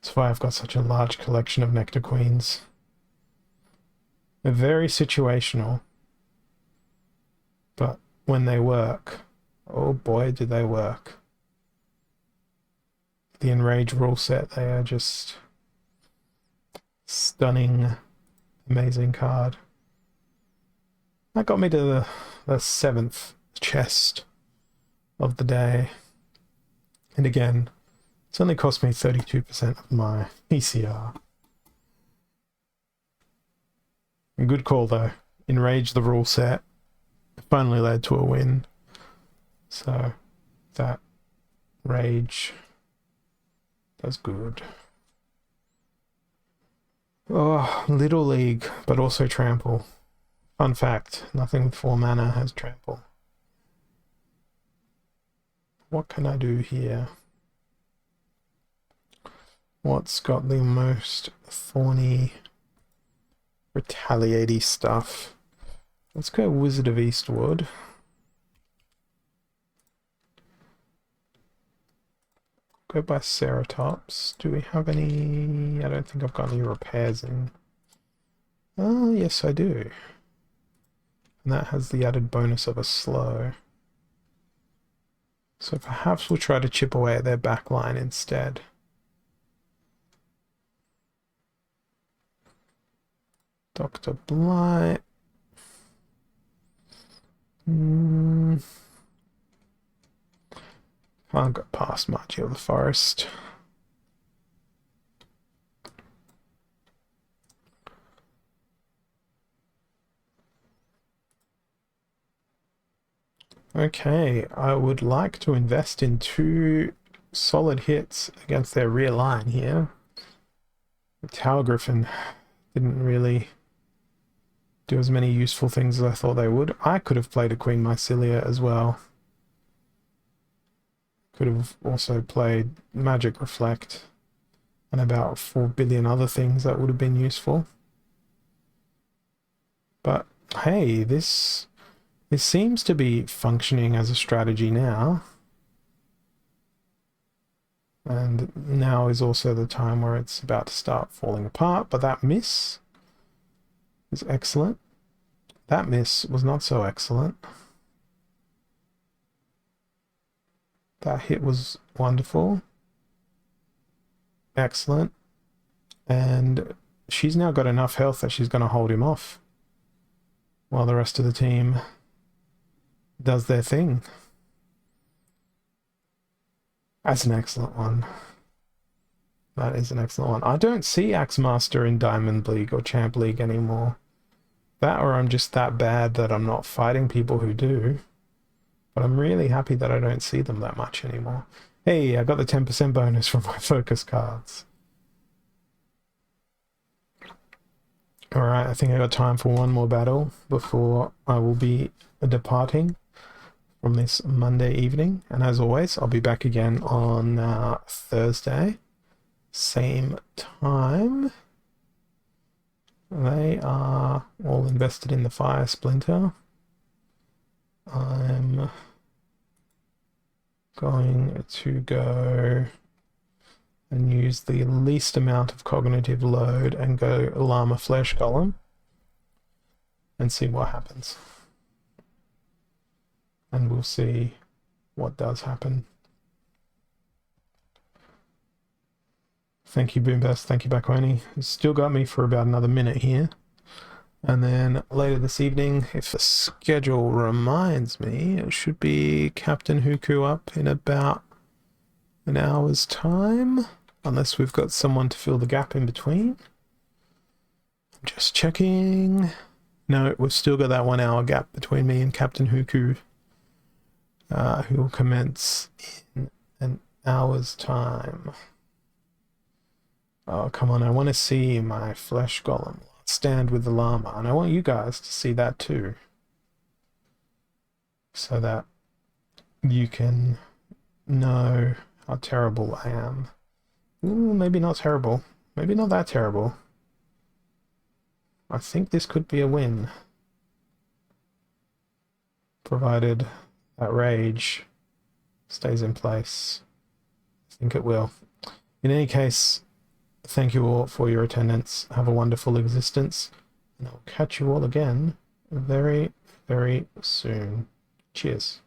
That's why I've got such a large collection of Nectar Queens. They're very situational, but when they work, Oh boy, do they work. The Enrage rule set, they are just stunning, amazing card. That got me to the 7th chest of the day. And again, it's only cost me 32% of my ECR. Good call though. Enrage the rule set finally led to a win. So that rage does good. Oh, Little League, but also trample. Fun fact, nothing with 4 mana has trample. What can I do here? What's got the most thorny, retaliaty stuff? Let's go Wizard of Eastwood. Go by Ceratops. Do we have any... I don't think I've got any repairs in. Oh, yes I do. And that has the added bonus of a slow. So perhaps we'll try to chip away at their backline instead. Dr. Blight. Can't go past Margie of the Forest. Okay, I would like to invest in 2 solid hits against their rear line here. The Tower Griffin didn't really do as many useful things as I thought they would. I could have played a Queen Mycelia as well. Could have also played Magic Reflect and about 4 billion other things that would have been useful. But hey, this seems to be functioning as a strategy now. And now is also the time where it's about to start falling apart, but that miss is excellent. That miss was not so excellent. That hit was wonderful. Excellent. And she's now got enough health that she's going to hold him off while the rest of the team does their thing. That's an excellent one. That is an excellent one. I don't see Axemaster in Diamond League or Champ League anymore. That or I'm just that bad that I'm not fighting people who do. But I'm really happy that I don't see them that much anymore. Hey, I got the 10% bonus from my focus cards. Alright, I think I got time for one more battle before I will be departing from this Monday evening. And as always, I'll be back again on Thursday. Same time. They are all invested in the Fire Splinter. I'm going to go and use the least amount of cognitive load and go Llama Flesh Golem and see what happens. And we'll see what does happen. Thank you, Boombest. Thank you, Bakoni. It's still got me for about another minute here. And then later this evening, if the schedule reminds me, it should be Captain Huku up in about an hour's time. Unless we've got someone to fill the gap in between. Just checking. No, we've still got that 1 hour gap between me and Captain Huku. Who will commence in an hour's time. Oh, come on, I want to see my Flesh Golem stand with the llama, and I want you guys to see that too. So that you can know how terrible I am. Ooh, maybe not terrible. Maybe not that terrible. I think this could be a win. Provided that rage stays in place. I think it will. In any case, thank you all for your attendance. Have a wonderful existence. And I'll catch you all again very, very soon. Cheers.